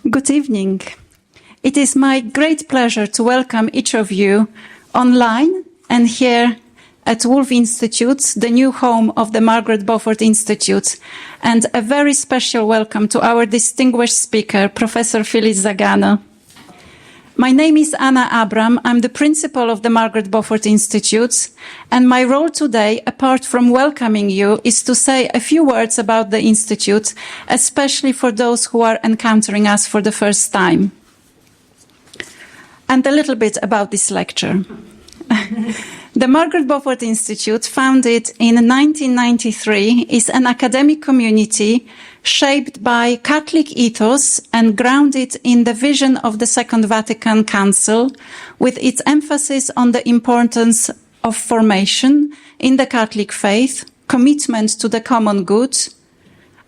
Good evening. It is my great pleasure to welcome each of you online and here at Wolf Institute, the new home of the Margaret Beaufort Institute, and a very special welcome to our distinguished speaker, Professor Phyllis Zagano. My name is Anna Abram. I'm the principal of the Margaret Beaufort Institute, and my role today, apart from welcoming you, is to say a few words about the Institute, especially for those who are encountering us for the first time. And a little bit about this lecture. The Margaret Beaufort Institute, founded in 1993, is an academic community shaped by Catholic ethos and grounded in the vision of the Second Vatican Council, with its emphasis on the importance of formation in the Catholic faith, commitment to the common good,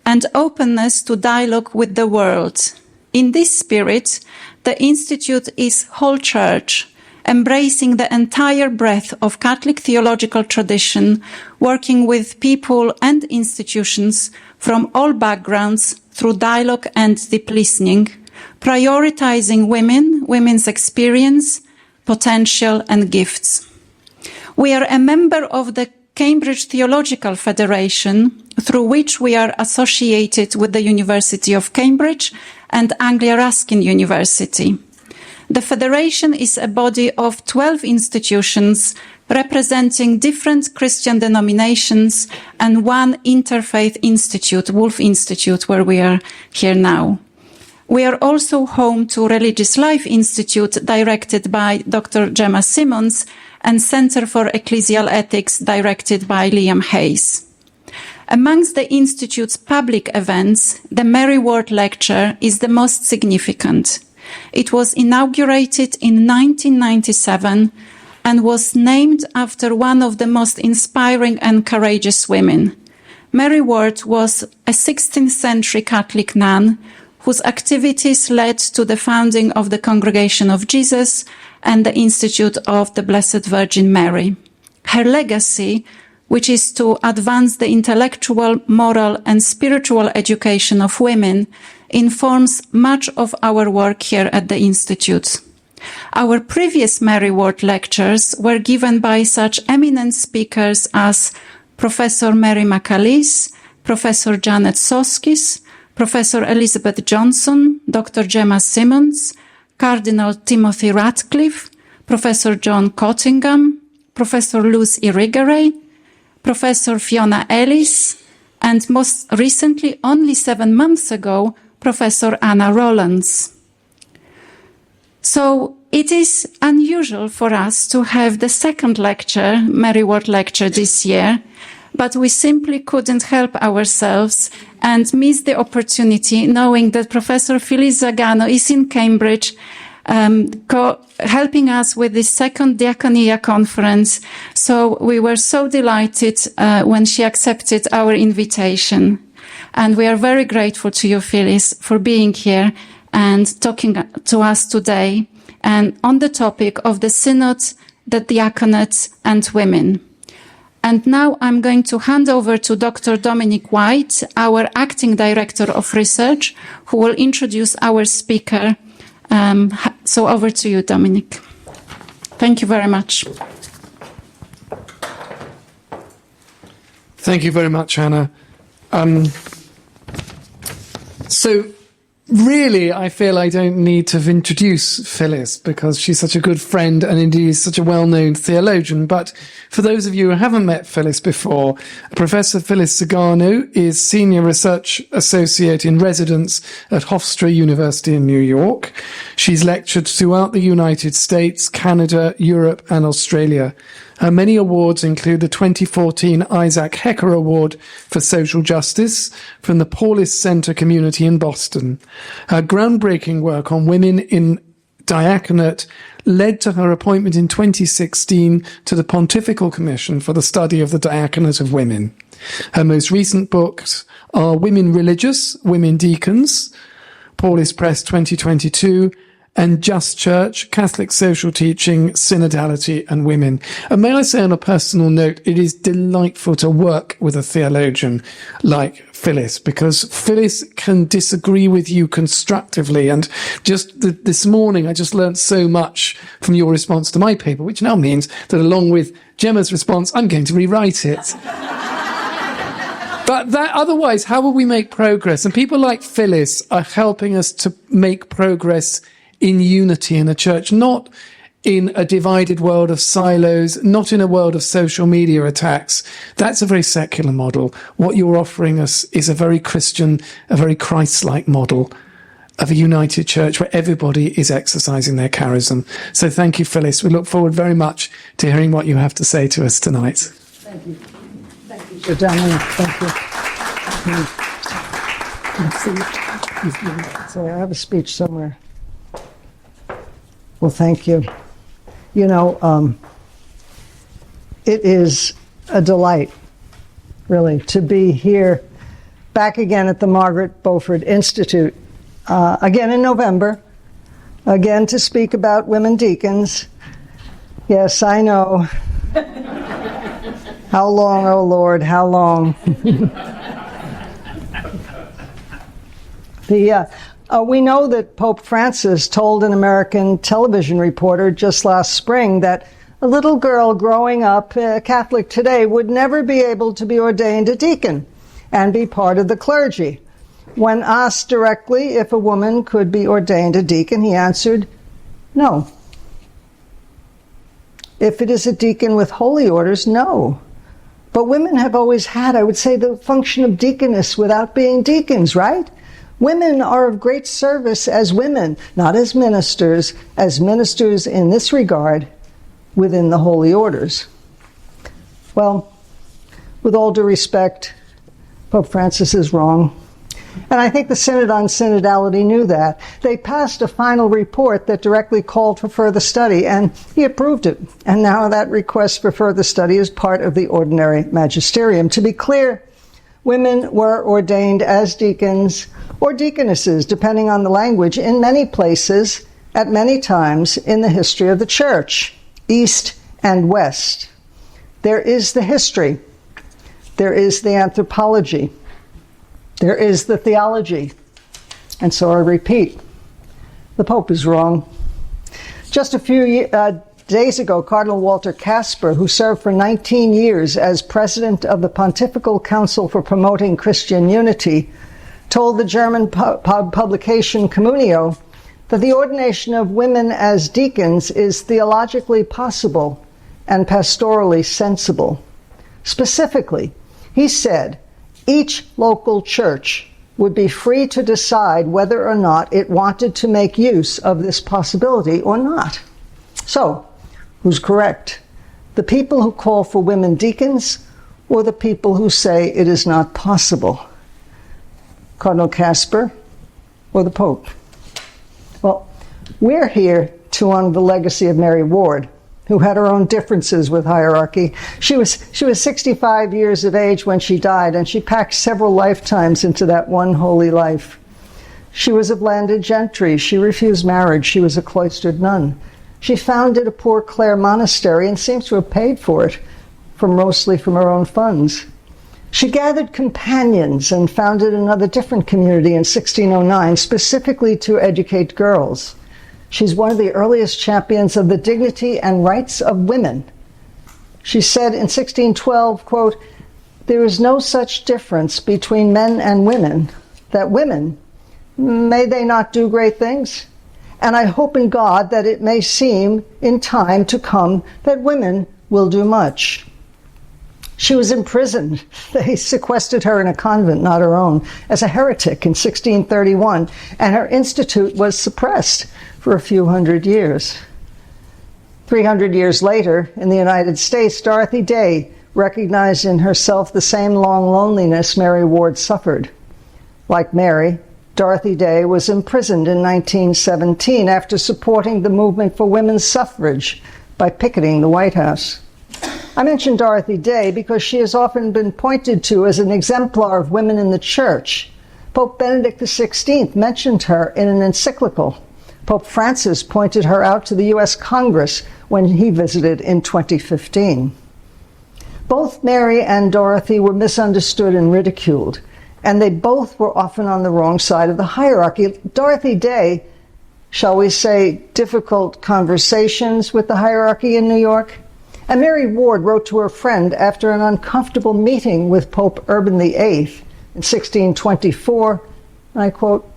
and openness to dialogue with the world. In this spirit, the Institute is whole church, embracing the entire breadth of Catholic theological tradition, working with people and institutions from all backgrounds through dialogue and deep listening, prioritizing women, women's experience, potential and gifts. We are a member of the Cambridge Theological Federation, through which we are associated with the University of Cambridge and Anglia Ruskin University. The Federation is a body of 12 institutions representing different Christian denominations and one interfaith institute, Wolf Institute, where we are here now. We are also home to Religious Life Institute, directed by Dr. Gemma Simmons, and Center for Ecclesial Ethics, directed by Liam Hayes. Amongst the Institute's public events, the Mary Ward Lecture is the most significant. It was inaugurated in 1997 and was named after one of the most inspiring and courageous women. Mary Ward was a 16th century Catholic nun whose activities led to the founding of the Congregation of Jesus and the Institute of the Blessed Virgin Mary. Her legacy, which is to advance the intellectual, moral, and spiritual education of women, informs much of our work here at the Institute. Our previous Mary Ward lectures were given by such eminent speakers as Professor Mary McAleese, Professor Janet Soskis, Professor Elizabeth Johnson, Dr. Gemma Simmons, Cardinal Timothy Ratcliffe, Professor John Cottingham, Professor Luz Irigaray, Professor Fiona Ellis, and most recently, only 7 months ago, Professor Anna Rollins. So it is unusual for us to have the second lecture, Mary Ward Lecture, this year, but we simply couldn't help ourselves and miss the opportunity, knowing that Professor Phyllis Zagano is in Cambridge, helping us with this second Diaconate conference. So we were so delighted when she accepted our invitation. And we are very grateful to you, Phyllis, for being here and talking to us today and on the topic of the Synod, the Diaconate, and women. And now I'm going to hand over to Dr. Dominic White, our Acting Director of Research, who will introduce our speaker. So over to you, Dominic. Thank you very much. Thank you very much, Anna. So really, I feel I don't need to introduce Phyllis because she's such a good friend and indeed such a well-known theologian. But for those of you who haven't met Phyllis before, Professor Phyllis Zagano is Senior Research Associate in Residence at Hofstra University in New York. She's lectured throughout the United States, Canada, Europe, and Australia. Her many awards include the 2014 Isaac Hecker Award for Social Justice from the Paulist Center community in Boston. Her groundbreaking work on women in diaconate led to her appointment in 2016 to the Pontifical Commission for the Study of the Diaconate of Women. Her most recent books are Women Religious, Women Deacons, Paulist Press 2022, and just church, Catholic social teaching, synodality, and women. And may I say on a personal note, it is delightful to work with a theologian like Phyllis, because Phyllis can disagree with you constructively. And just this morning, I just learned so much from your response to my paper, which now means that along with Gemma's response, I'm going to rewrite it. But that, otherwise, how will we make progress? And people like Phyllis are helping us to make progress in unity in a church, not in a divided world of silos, not in a world of social media attacks. That's a very secular model. What you're offering us is a very Christian, a very Christ-like model of a united church where everybody is exercising their charism. So thank you, Phyllis. We look forward very much to hearing what you have to say to us tonight. Thank you. Thank you, Sir Daniel. Thank you. Sorry, I have a speech somewhere. Well, thank you. You know, it is a delight, really, to be here back again at the Margaret Beaufort Institute, again in November, again to speak about women deacons. Yes, I know. How long, oh Lord, how long? We know that Pope Francis told an American television reporter just last spring that a little girl growing up Catholic today would never be able to be ordained a deacon and be part of the clergy. When asked directly if a woman could be ordained a deacon, he answered, no. If it is a deacon with holy orders, no. But women have always had, I would say, the function of deaconess without being deacons, right? Women are of great service as women, not as ministers in this regard within the holy orders. Well, with all due respect, Pope Francis is wrong. And I think the Synod on Synodality knew that. They passed a final report that directly called for further study, and he approved it. And now that request for further study is part of the ordinary magisterium. To be clear, women were ordained as deacons or deaconesses, depending on the language, in many places, at many times in the history of the Church, East and West. There is the history. There is the anthropology. There is the theology. And so I repeat, the Pope is wrong. Just a few days ago, Cardinal Walter Kasper, who served for 19 years as president of the Pontifical Council for Promoting Christian Unity, told the German publication Communio that the ordination of women as deacons is theologically possible and pastorally sensible. Specifically, he said, each local church would be free to decide whether or not it wanted to make use of this possibility or not. So, who's correct? The people who call for women deacons or the people who say it is not possible? Cardinal Kasper or the Pope? Well, we're here to honor the legacy of Mary Ward, who had her own differences with hierarchy. She was 65 years of age when she died, and she packed several lifetimes into that one holy life. She was of landed gentry. She refused marriage. She was a cloistered nun. She founded a Poor Clare monastery and seems to have paid for it, mostly from her own funds. She gathered companions and founded another different community in 1609, specifically to educate girls. She's one of the earliest champions of the dignity and rights of women. She said in 1612, quote, "There is no such difference between men and women, that women, may they not do great things? And I hope in God that it may seem in time to come that women will do much." She was imprisoned. They sequestered her in a convent, not her own, as a heretic in 1631, and her institute was suppressed for a few hundred years. 300 years later, in the United States, Dorothy Day recognized in herself the same long loneliness Mary Ward suffered. Like Mary, Dorothy Day was imprisoned in 1917 after supporting the movement for women's suffrage by picketing the White House. I mention Dorothy Day because she has often been pointed to as an exemplar of women in the Church. Pope Benedict XVI mentioned her in an encyclical, Pope Francis pointed her out to the U.S. Congress when he visited in 2015. Both Mary and Dorothy were misunderstood and ridiculed, and they both were often on the wrong side of the hierarchy. Dorothy Day, shall we say, difficult conversations with the hierarchy in New York. And Mary Ward wrote to her friend after an uncomfortable meeting with Pope Urban VIII in 1624, and I quote,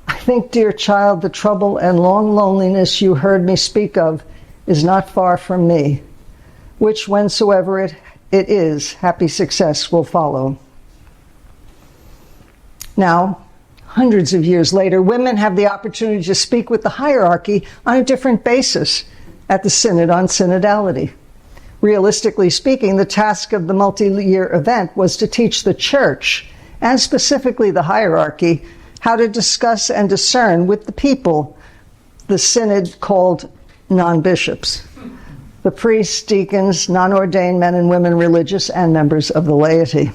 "I think, dear child, the trouble and long loneliness you heard me speak of is not far from me, which whensoever it is, happy success will follow." Now, hundreds of years later, women have the opportunity to speak with the hierarchy on a different basis at the Synod on Synodality. Realistically speaking, the task of the multi-year event was to teach the Church, and specifically the hierarchy, how to discuss and discern with the people the Synod called non-bishops, the priests, deacons, non-ordained men and women religious, and members of the laity.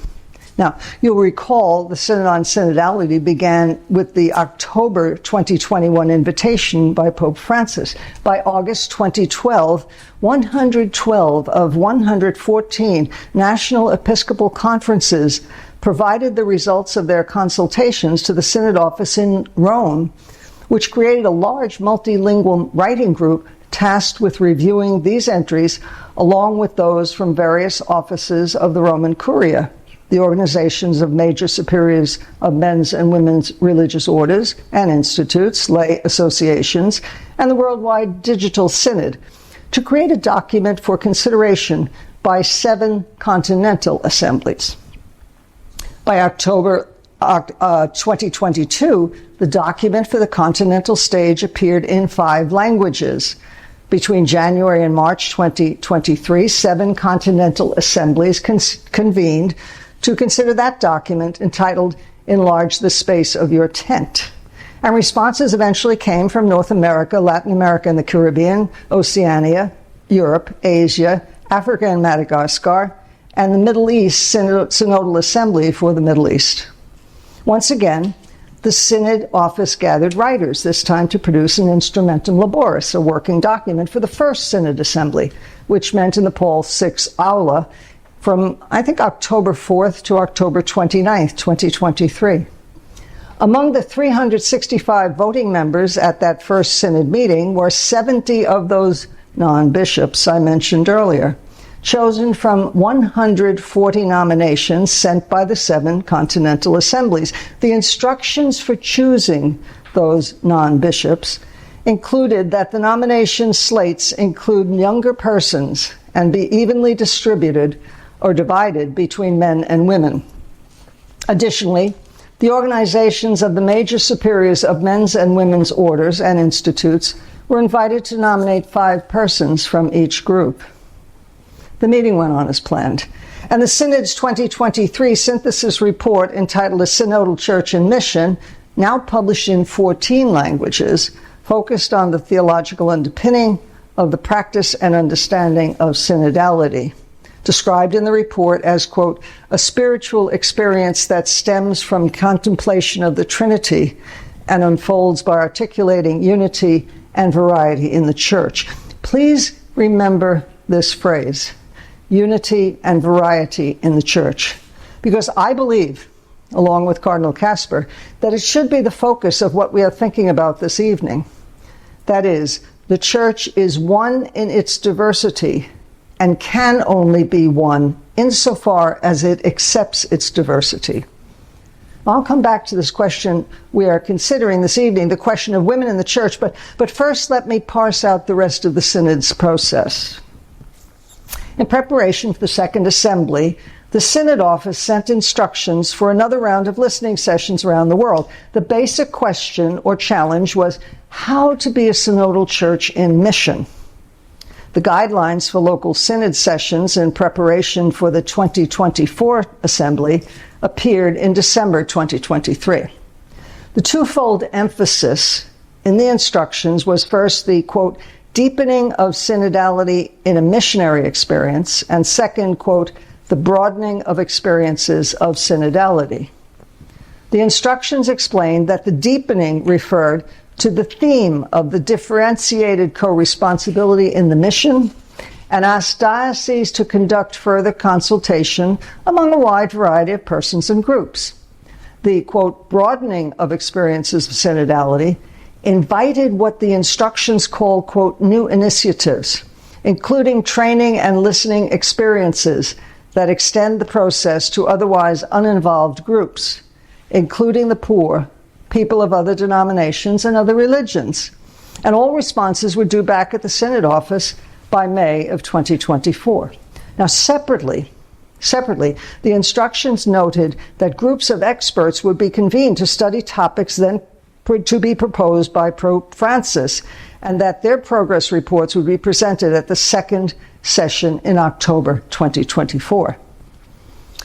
Now, you'll recall the Synod on Synodality began with the October 2021 invitation by Pope Francis. By August 2012, 112 of 114 national episcopal conferences provided the results of their consultations to the Synod office in Rome, which created a large multilingual writing group tasked with reviewing these entries along with those from various offices of the Roman Curia, the organizations of major superiors of men's and women's religious orders and institutes, lay associations, and the Worldwide Digital Synod, to create a document for consideration by 7 continental assemblies. By October 2022, the document for the continental stage appeared in 5 languages. Between January and March 2023, 7 continental assemblies convened to consider that document entitled Enlarge the Space of Your Tent. And responses eventually came from North America, Latin America and the Caribbean, Oceania, Europe, Asia, Africa and Madagascar, and the Middle East Synodal Assembly for the Middle East. Once again, the Synod office gathered writers, this time to produce an Instrumentum Laboris, a working document for the first Synod Assembly, which meant in the Paul VI Aula from, I think, October 4th to October 29th, 2023. Among the 365 voting members at that first Synod meeting were 70 of those non-bishops I mentioned earlier, chosen from 140 nominations sent by the 7 continental assemblies. The instructions for choosing those non-bishops included that the nomination slates include younger persons and be evenly distributed or divided between men and women. Additionally, the organizations of the major superiors of men's and women's orders and institutes were invited to nominate 5 persons from each group. The meeting went on as planned, and the Synod's 2023 synthesis report entitled A Synodal Church and Mission, now published in 14 languages, focused on the theological underpinning of the practice and understanding of synodality, described in the report as, quote, a spiritual experience that stems from contemplation of the Trinity and unfolds by articulating unity and variety in the Church. Please remember this phrase, unity and variety in the Church, because I believe, along with Cardinal Casper, that it should be the focus of what we are thinking about this evening. That is, the Church is one in its diversity and can only be one insofar as it accepts its diversity. I'll come back to this question we are considering this evening, the question of women in the Church, but first let me parse out the rest of the Synod's process. In preparation for the Second Assembly, the Synod office sent instructions for another round of listening sessions around the world. The basic question or challenge was how to be a synodal church in mission. The guidelines for local Synod sessions in preparation for the 2024 Assembly appeared in December 2023. The twofold emphasis in the instructions was first the, quote, deepening of synodality in a missionary experience, and second, quote, the broadening of experiences of synodality. The instructions explained that the deepening referred to the theme of the differentiated co-responsibility in the mission, and asked dioceses to conduct further consultation among a wide variety of persons and groups. The, quote, broadening of experiences of synodality invited what the instructions call, quote, new initiatives, including training and listening experiences that extend the process to otherwise uninvolved groups, including the poor, people of other denominations, and other religions. And all responses were due back at the Synod office by May of 2024. Now, separately, the instructions noted that groups of experts would be convened to study topics then to be proposed by Pope Francis, and that their progress reports would be presented at the second session in October 2024.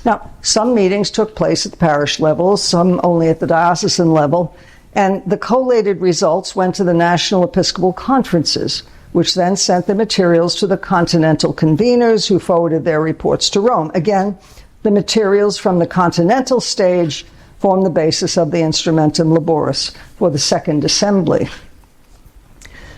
Now, some meetings took place at the parish level, some only at the diocesan level, and the collated results went to the National Episcopal Conferences, which then sent the materials to the continental conveners who forwarded their reports to Rome. Again, the materials from the continental stage form the basis of the Instrumentum Laboris for the Second Assembly.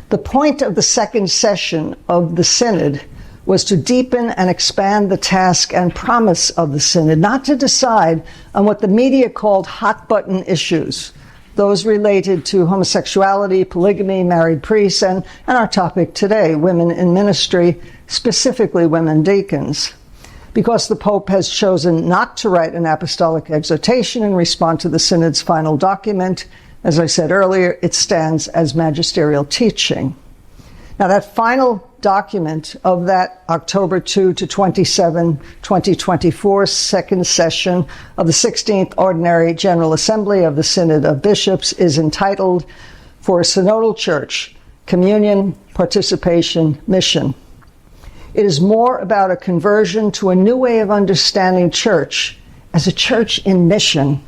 The point of the second session of the Synod was to deepen and expand the task and promise of the Synod, not to decide on what the media called hot-button issues, those related to homosexuality, polygamy, married priests, and our topic today, women in ministry, specifically women deacons. Because the Pope has chosen not to write an apostolic exhortation and respond to the Synod's final document, as I said earlier, it stands as magisterial teaching. Now, that final document of that October 2 to 27, 2024 second session of the 16th Ordinary General Assembly of the Synod of Bishops is entitled For a Synodal Church, Communion, Participation, Mission. It is more about a conversion to a new way of understanding church as a church in mission.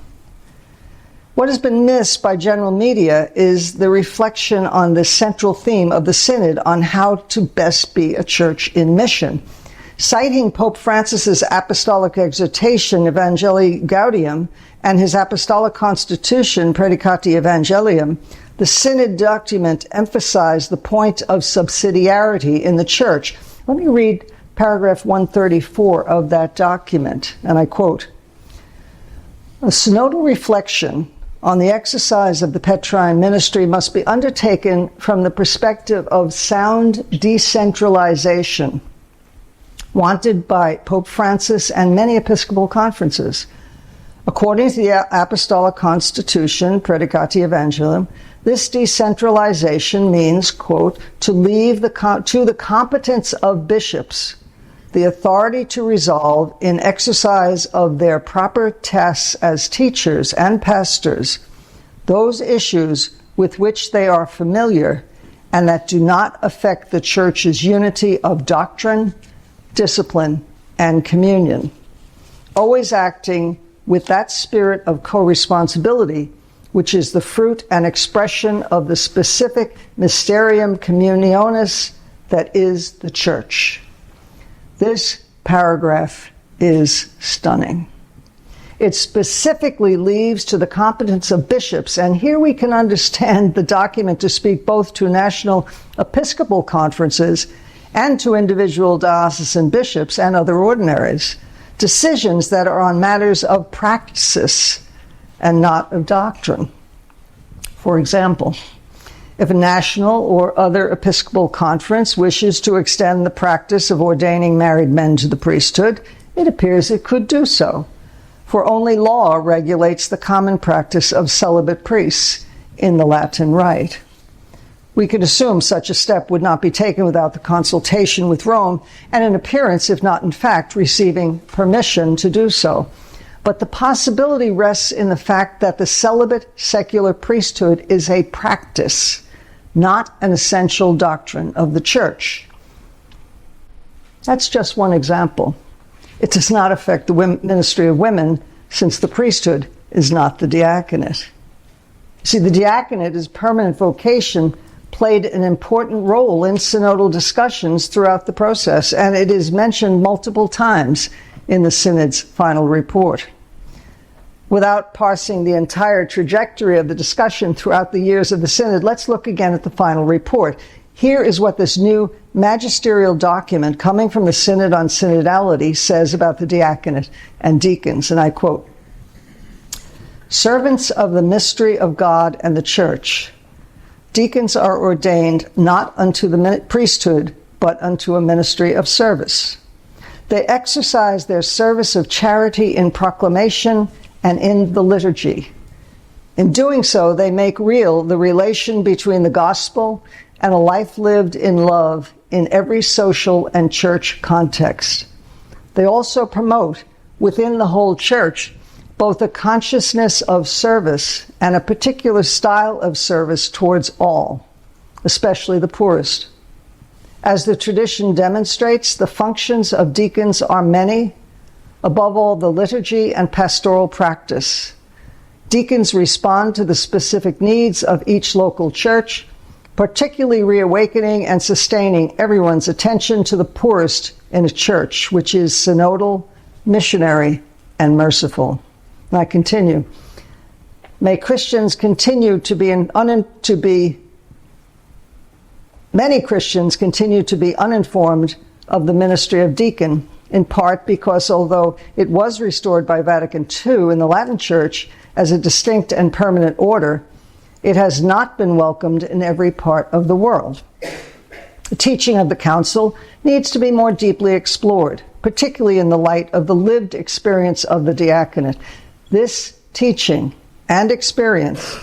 What has been missed by general media is the reflection on the central theme of the Synod on how to best be a church in mission. Citing Pope Francis's apostolic exhortation, Evangelii Gaudium, and his apostolic constitution, Predicati Evangelium, the Synod document emphasized the point of subsidiarity in the church. Let me read paragraph 134 of that document, and I quote, "A synodal reflection on the exercise of the Petrine ministry must be undertaken from the perspective of sound decentralization, wanted by Pope Francis and many Episcopal conferences. According to the Apostolic Constitution, Predicati Evangelium, this decentralization means, quote, to leave to the competence of bishops the authority to resolve in exercise of their proper tasks as teachers and pastors those issues with which they are familiar and that do not affect the Church's unity of doctrine, discipline, and communion, always acting with that spirit of co-responsibility, which is the fruit and expression of the specific mysterium communionis that is the Church." This paragraph is stunning. It specifically leaves to the competence of bishops, and here we can understand the document to speak both to national episcopal conferences and to individual diocesan bishops and other ordinaries, decisions that are on matters of praxis and not of doctrine. For example, if a national or other episcopal conference wishes to extend the practice of ordaining married men to the priesthood, it appears it could do so, for only law regulates the common practice of celibate priests in the Latin Rite. We could assume such a step would not be taken without the consultation with Rome and an appearance, if not in fact, receiving permission to do so. But the possibility rests in the fact that the celibate secular priesthood is a practice, not an essential doctrine of the Church. That's just one example. It does not affect the ministry of women, since the priesthood is not the diaconate. See, the diaconate as permanent vocation played an important role in synodal discussions throughout the process, and it is mentioned multiple times in the Synod's final report. Without parsing the entire trajectory of the discussion throughout the years of the Synod, let's look again at the final report. Here is what this new magisterial document coming from the Synod on Synodality says about the diaconate and deacons, and I quote, "Servants of the mystery of God and the Church, deacons are ordained not unto the priesthood, but unto a ministry of service. They exercise their service of charity in proclamation and in the liturgy. In doing so, they make real the relation between the gospel and a life lived in love in every social and church context. They also promote within the whole church both a consciousness of service and a particular style of service towards all, especially the poorest. As the tradition demonstrates, the functions of deacons are many, above all the liturgy and pastoral practice. Deacons respond to the specific needs of each local church, particularly reawakening and sustaining everyone's attention to the poorest in a church, which is synodal, missionary, and merciful." And I continue. Many Christians continue to be uninformed of the ministry of deacon, in part because although it was restored by Vatican II in the Latin Church as a distinct and permanent order, it has not been welcomed in every part of the world. The teaching of the Council needs to be more deeply explored, particularly in the light of the lived experience of the diaconate. This teaching and experience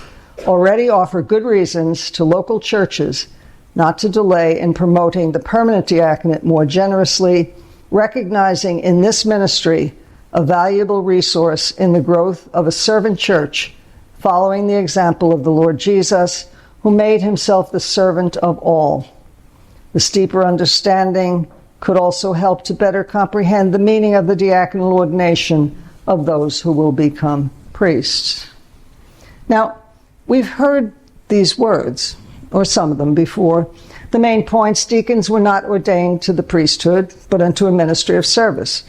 already offer good reasons to local churches not to delay in promoting the permanent diaconate more generously, recognizing in this ministry a valuable resource in the growth of a servant church, following the example of the Lord Jesus, who made himself the servant of all. This deeper understanding could also help to better comprehend the meaning of the diaconal ordination of those who will become priests. Now, we've heard these words, or some of them, before. The main points: deacons were not ordained to the priesthood, but unto a ministry of service.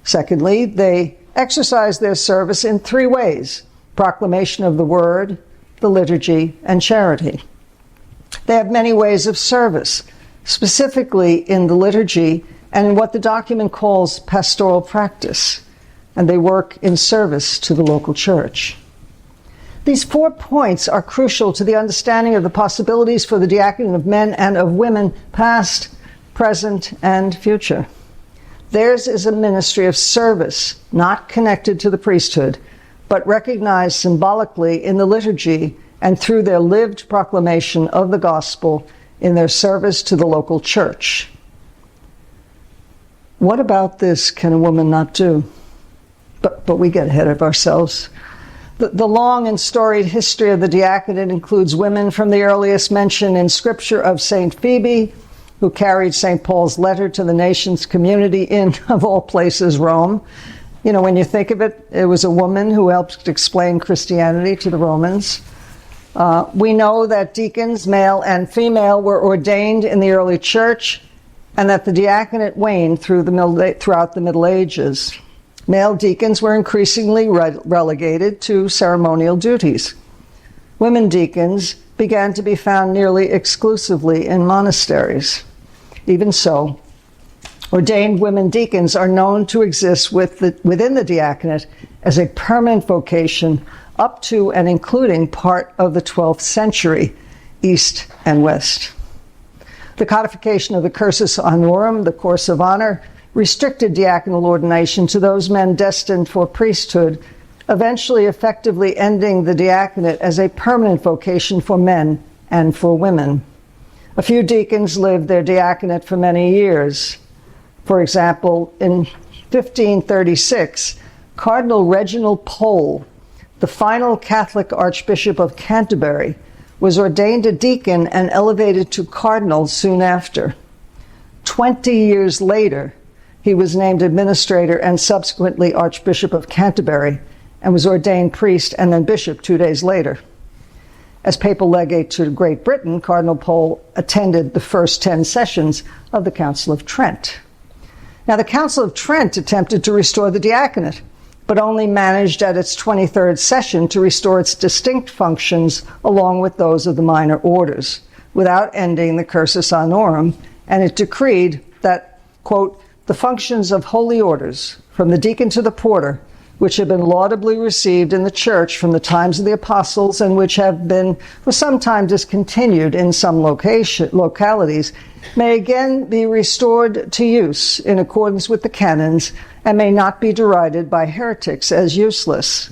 Secondly, they exercise their service in three ways: proclamation of the word, the liturgy, and charity. They have many ways of service, specifically in the liturgy and in what the document calls pastoral practice, and they work in service to the local church. These 4 points are crucial to the understanding of the possibilities for the diaconate of men and of women, past, present, and future. Theirs is a ministry of service, not connected to the priesthood, but recognized symbolically in the liturgy and through their lived proclamation of the gospel in their service to the local church. What about this can a woman not do? But we get ahead of ourselves. The long and storied history of the diaconate includes women from the earliest mention in Scripture of St. Phoebe, who carried St. Paul's letter to the nation's community in, of all places, Rome. You know, when you think of it, it was a woman who helped explain Christianity to the Romans. We know that deacons, male and female, were ordained in the early church, and that the diaconate waned throughout the Middle Ages. Male deacons were increasingly relegated to ceremonial duties. Women deacons began to be found nearly exclusively in monasteries. Even so, ordained women deacons are known to exist within the diaconate as a permanent vocation up to and including part of the 12th century, East and West. The codification of the cursus honorum, the course of honor, restricted diaconal ordination to those men destined for priesthood, eventually effectively ending the diaconate as a permanent vocation for men and for women. A few deacons lived their diaconate for many years. For example, in 1536, Cardinal Reginald Pole, the final Catholic Archbishop of Canterbury, was ordained a deacon and elevated to cardinal soon after. 20 years later, he was named administrator and subsequently Archbishop of Canterbury, and was ordained priest and then bishop 2 days later. As papal legate to Great Britain, Cardinal Pole attended the first 10 sessions of the Council of Trent. Now, the Council of Trent attempted to restore the diaconate, but only managed at its 23rd session to restore its distinct functions along with those of the minor orders, without ending the cursus honorum, and it decreed that, quote, the functions of holy orders, from the deacon to the porter, which have been laudably received in the church from the times of the apostles and which have been for some time discontinued in some localities, may again be restored to use in accordance with the canons and may not be derided by heretics as useless.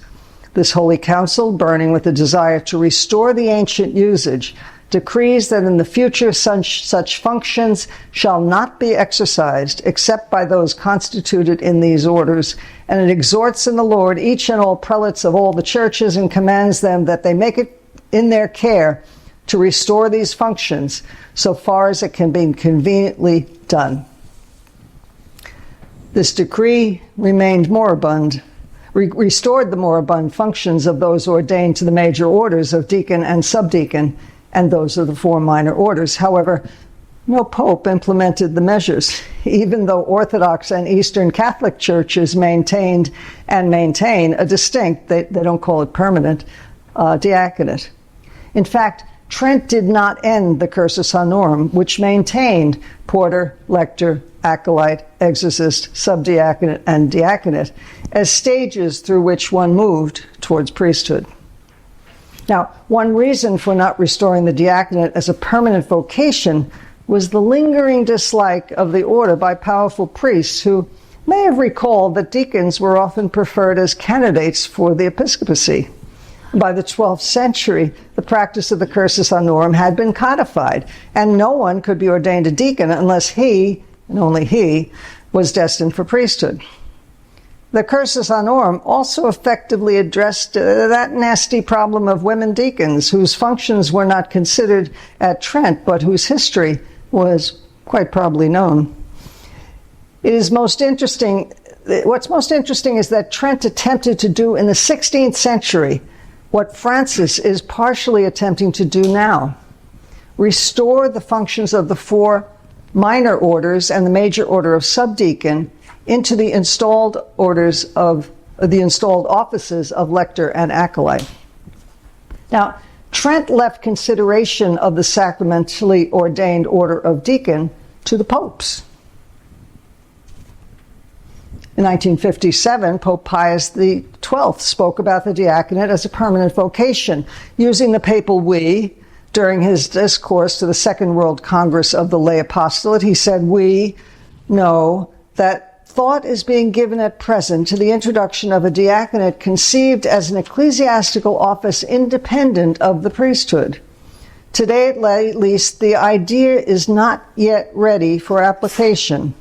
This holy council, burning with a desire to restore the ancient usage, decrees that in the future such functions shall not be exercised except by those constituted in these orders, and it exhorts in the Lord each and all prelates of all the churches and commands them that they make it in their care to restore these functions so far as it can be conveniently done. This decree remained moribund, restored the moribund functions of those ordained to the major orders of deacon and subdeacon, and those of the 4 minor orders. However, no pope implemented the measures, even though Orthodox and Eastern Catholic churches maintained and maintain a distinct, they don't call it permanent, diaconate. In fact, Trent did not end the cursus honorum, which maintained porter, lector, acolyte, exorcist, subdiaconate, and diaconate as stages through which one moved towards priesthood. Now, one reason for not restoring the diaconate as a permanent vocation was the lingering dislike of the order by powerful priests who may have recalled that deacons were often preferred as candidates for the episcopacy. By the 12th century, the practice of the cursus honorum had been codified, and no one could be ordained a deacon unless he, and only he, was destined for priesthood. The cursus honorum also effectively addressed that nasty problem of women deacons whose functions were not considered at Trent, but whose history was quite probably known. What's most interesting is that Trent attempted to do in the 16th century what Francis is partially attempting to do now: restore the functions of the 4 minor orders and the major order of subdeacon into the installed offices of lector and acolyte. Now, Trent left consideration of the sacramentally ordained order of deacon to the popes. In 1957, Pope Pius XII spoke about the diaconate as a permanent vocation, using the papal we. During his discourse to the Second World Congress of the Lay Apostolate, he said, "We know that thought is being given at present to the introduction of a diaconate conceived as an ecclesiastical office independent of the priesthood. Today, at least, the idea is not yet ready for application.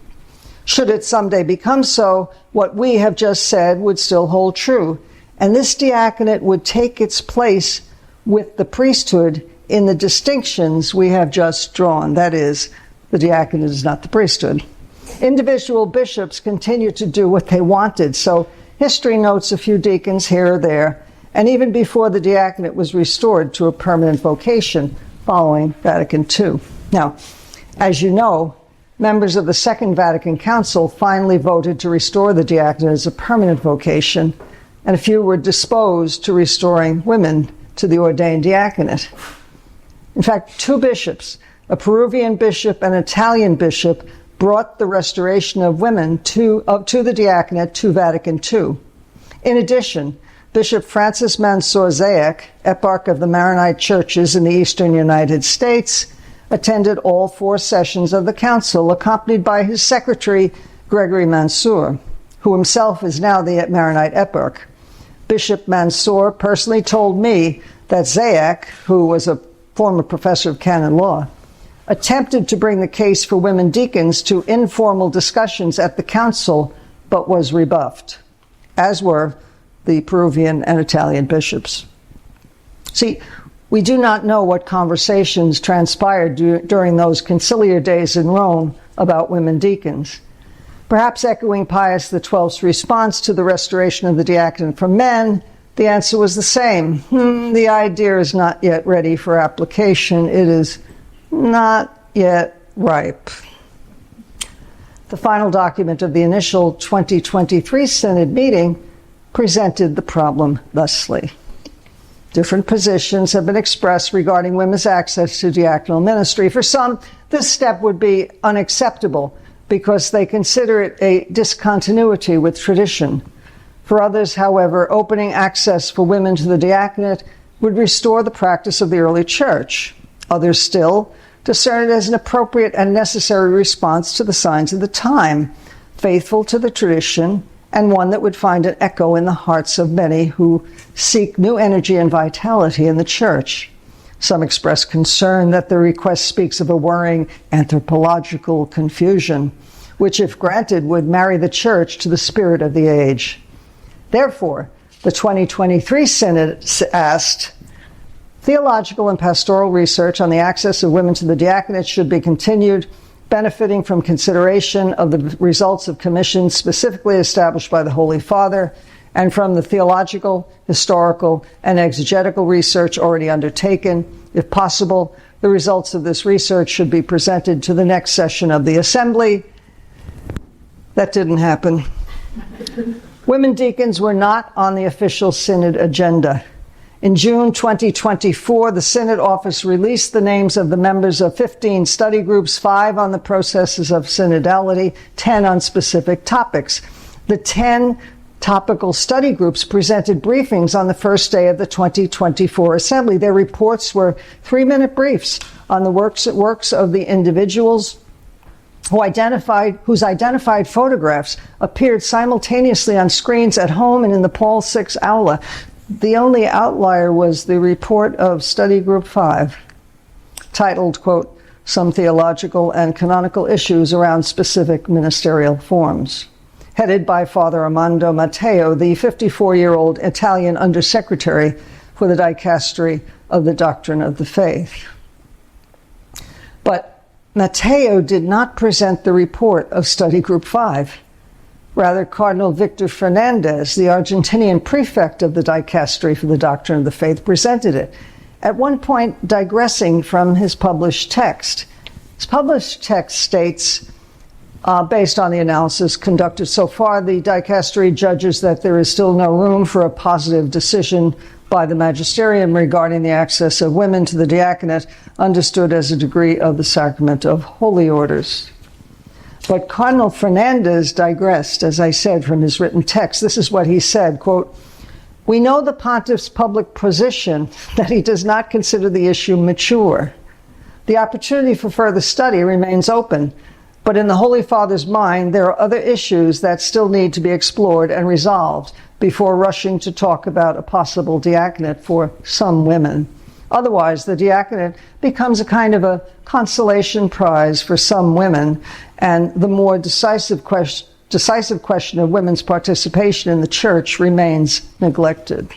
Should it someday become so, what we have just said would still hold true, and this diaconate would take its place with the priesthood in the distinctions we have just drawn." That is, the diaconate is not the priesthood. Individual bishops continued to do what they wanted, so history notes a few deacons here or there, and even before the diaconate was restored to a permanent vocation following Vatican II. Now, as you know, members of the Second Vatican Council finally voted to restore the diaconate as a permanent vocation, and a few were disposed to restoring women to the ordained diaconate. In fact, 2 bishops, a Peruvian bishop and an Italian bishop, brought the restoration of women to the diaconate to Vatican II. In addition, Bishop Francis Mansour Zayek, eparch of the Maronite churches in the eastern United States, attended all 4 sessions of the council, accompanied by his secretary, Gregory Mansour, who himself is now the Maronite eparch. Bishop Mansour personally told me that Zayek, who was a former professor of canon law, attempted to bring the case for women deacons to informal discussions at the council, but was rebuffed, as were the Peruvian and Italian bishops. See, we do not know what conversations transpired during those conciliar days in Rome about women deacons. Perhaps echoing Pius XII's response to the restoration of the diaconate for men, the answer was the same. The idea is not yet ready for application. It is not yet ripe. The final document of the initial 2023 Synod meeting presented the problem thusly. Different positions have been expressed regarding women's access to diaconal ministry. For some, this step would be unacceptable because they consider it a discontinuity with tradition. For others, however, opening access for women to the diaconate would restore the practice of the early church. Others still discern it as an appropriate and necessary response to the signs of the time, faithful to the tradition, and one that would find an echo in the hearts of many who seek new energy and vitality in the church. Some express concern that the request speaks of a worrying anthropological confusion, which, if granted, would marry the church to the spirit of the age. Therefore, the 2023 Synod asked, theological and pastoral research on the access of women to the diaconate should be continued, benefiting from consideration of the results of commissions specifically established by the Holy Father and from the theological, historical, and exegetical research already undertaken. If possible, the results of this research should be presented to the next session of the Assembly. That didn't happen. Women deacons were not on the official Synod agenda. In June 2024, the Synod office released the names of the members of 15 study groups, 5 on the processes of synodality, 10 on specific topics. The 10 topical study groups presented briefings on the first day of the 2024 Assembly. Their reports were 3-minute briefs on the works of the individuals whose identified photographs appeared simultaneously on screens at home and in the Paul VI Aula. The only outlier was the report of Study Group 5, titled, quote, Some Theological and Canonical Issues Around Specific Ministerial Forms, headed by Father Armando Matteo, the 54-year-old Italian undersecretary for the Dicastery of the Doctrine of the Faith. But Matteo did not present the report of Study Group 5. Rather, Cardinal Victor Fernandez, the Argentinian prefect of the Dicastery for the Doctrine of the Faith, presented it, at one point digressing from his published text. His published text states, based on the analysis conducted so far, the Dicastery judges that there is still no room for a positive decision by the magisterium regarding the access of women to the diaconate, understood as a degree of the sacrament of holy orders. But Cardinal Fernandez digressed, as I said, from his written text. This is what he said, quote, We know the pontiff's public position that he does not consider the issue mature. The opportunity for further study remains open, but in the Holy Father's mind, there are other issues that still need to be explored and resolved before rushing to talk about a possible diaconate for some women. Otherwise, the diaconate becomes a kind of a consolation prize for some women, and the more decisive question of women's participation in the church remains neglected.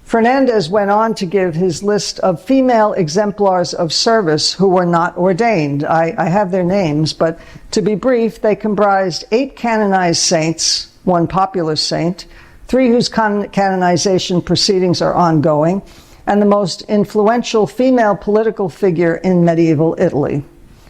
Fernandez went on to give his list of female exemplars of service who were not ordained. I have their names, but to be brief, they comprised 8 canonized saints, 1 popular saint, 3 whose canonization proceedings are ongoing, and the most influential female political figure in medieval Italy.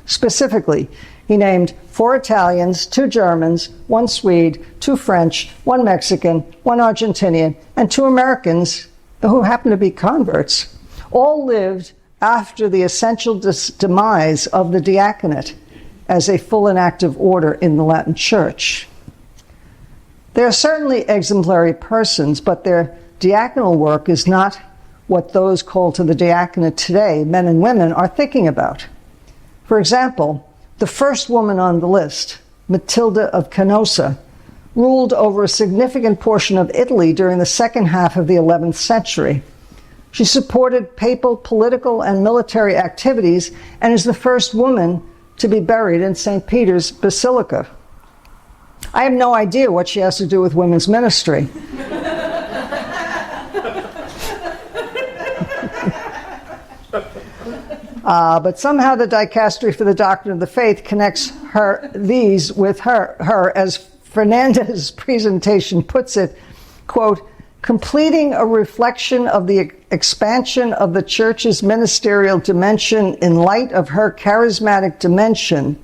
Specifically, he named 4 Italians, 2 Germans, 1 Swede, 2 French, 1 Mexican, 1 Argentinian, and 2 Americans who happened to be converts. All lived after the essential demise of the diaconate as a full and active order in the Latin Church. They are certainly exemplary persons, but their diaconal work is not what those called to the diaconate today, men and women, are thinking about. For example, the first woman on the list, Matilda of Canossa, ruled over a significant portion of Italy during the second half of the 11th century. She supported papal, political, and military activities and is the first woman to be buried in St. Peter's Basilica. I have no idea what she has to do with women's ministry. But somehow the Dicastery for the Doctrine of the Faith connects these with her, as Fernandez's presentation puts it, quote, completing a reflection of the expansion of the Church's ministerial dimension in light of her charismatic dimension,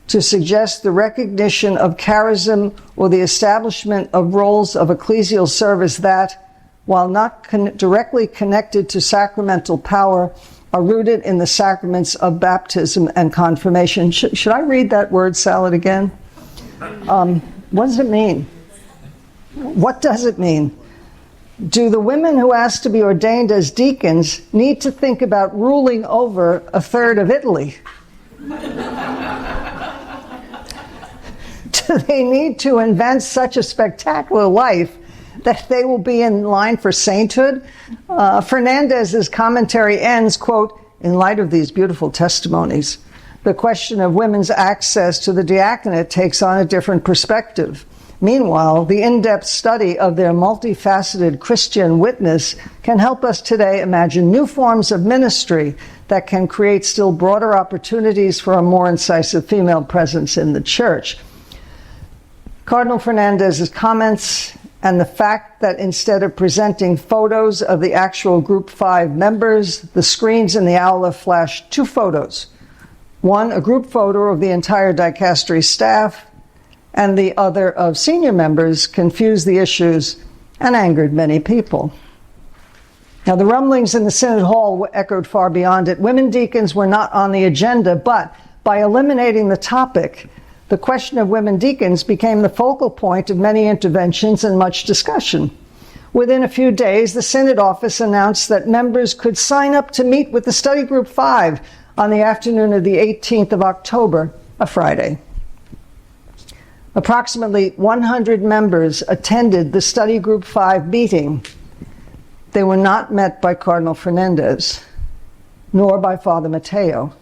to suggest the recognition of charism or the establishment of roles of ecclesial service that, while not directly connected to sacramental power, are rooted in the sacraments of baptism and confirmation. Should I read that word salad again? What does it mean? What does it mean? Do the women who ask to be ordained as deacons need to think about ruling over a third of Italy? Do they need to invent such a spectacular life that they will be in line for sainthood? Fernandez's commentary ends, quote, "In light of these beautiful testimonies, the question of women's access to the diaconate takes on a different perspective. Meanwhile, the in-depth study of their multifaceted Christian witness can help us today imagine new forms of ministry that can create still broader opportunities for a more incisive female presence in the church." Cardinal Fernandez's comments and the fact that instead of presenting photos of the actual Group 5 members, the screens in the aula flashed two photos. One, a group photo of the entire dicastery staff, and the other of senior members, confused the issues and angered many people. Now, the rumblings in the Synod Hall echoed far beyond it. Women deacons were not on the agenda, but by eliminating the topic, the question of women deacons became the focal point of many interventions and much discussion. Within a few days, the Synod office announced that members could sign up to meet with the Study Group 5 on the afternoon of the 18th of October, a Friday. Approximately 100 members attended the Study Group 5 meeting. They were not met by Cardinal Fernandez, nor by Father Mateo,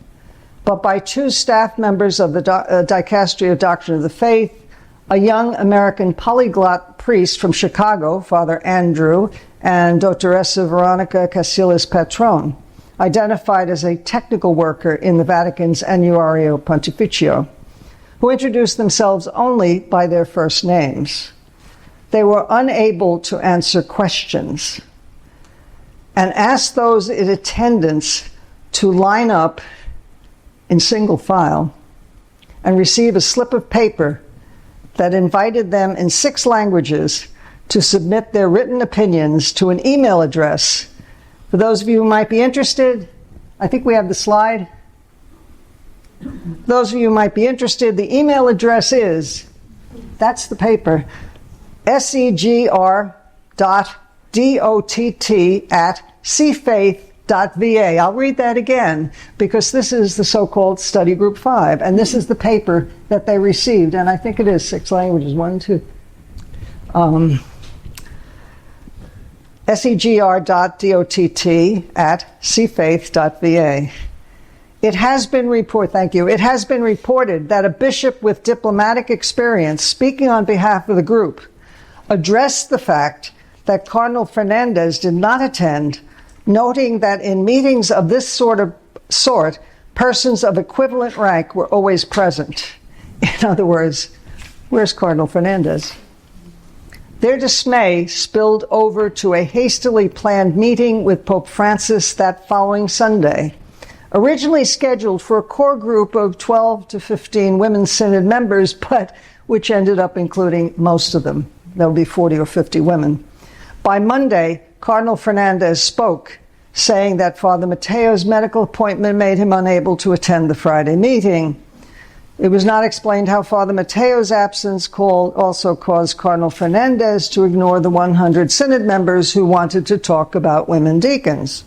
but by two staff members of the Dicastery of Doctrine of the Faith, a young American polyglot priest from Chicago, Father Andrew, and Dottoressa Veronica Casillas-Patron, identified as a technical worker in the Vatican's Annuario Pontificio, who introduced themselves only by their first names. They were unable to answer questions and asked those in attendance to line up in single file and receive a slip of paper that invited them in 6 languages to submit their written opinions to an email address. For those of you who might be interested, I think we have the slide. Those of you who might be interested, the email address is, that's the paper, segr.dott@cfaith.va. I'll read that again, because this is the so-called Study Group 5, and this is the paper that they received, and I think it is 6 languages, 1, 2. segr.dott@cfaith.va. It has been reported that a bishop with diplomatic experience, speaking on behalf of the group, addressed the fact that Cardinal Fernandez did not attend, noting that in meetings of this sort, persons of equivalent rank were always present. In other words, where's Cardinal Fernandez? Their dismay spilled over to a hastily planned meeting with Pope Francis that following Sunday, originally scheduled for a core group of 12 to 15 Women's Synod members, but which ended up including most of them. There'll be 40 or 50 women. By Monday, Cardinal Fernandez spoke, saying that Father Mateo's medical appointment made him unable to attend the Friday meeting. It was not explained how Father Mateo's absence also caused Cardinal Fernandez to ignore the 100 Synod members who wanted to talk about women deacons.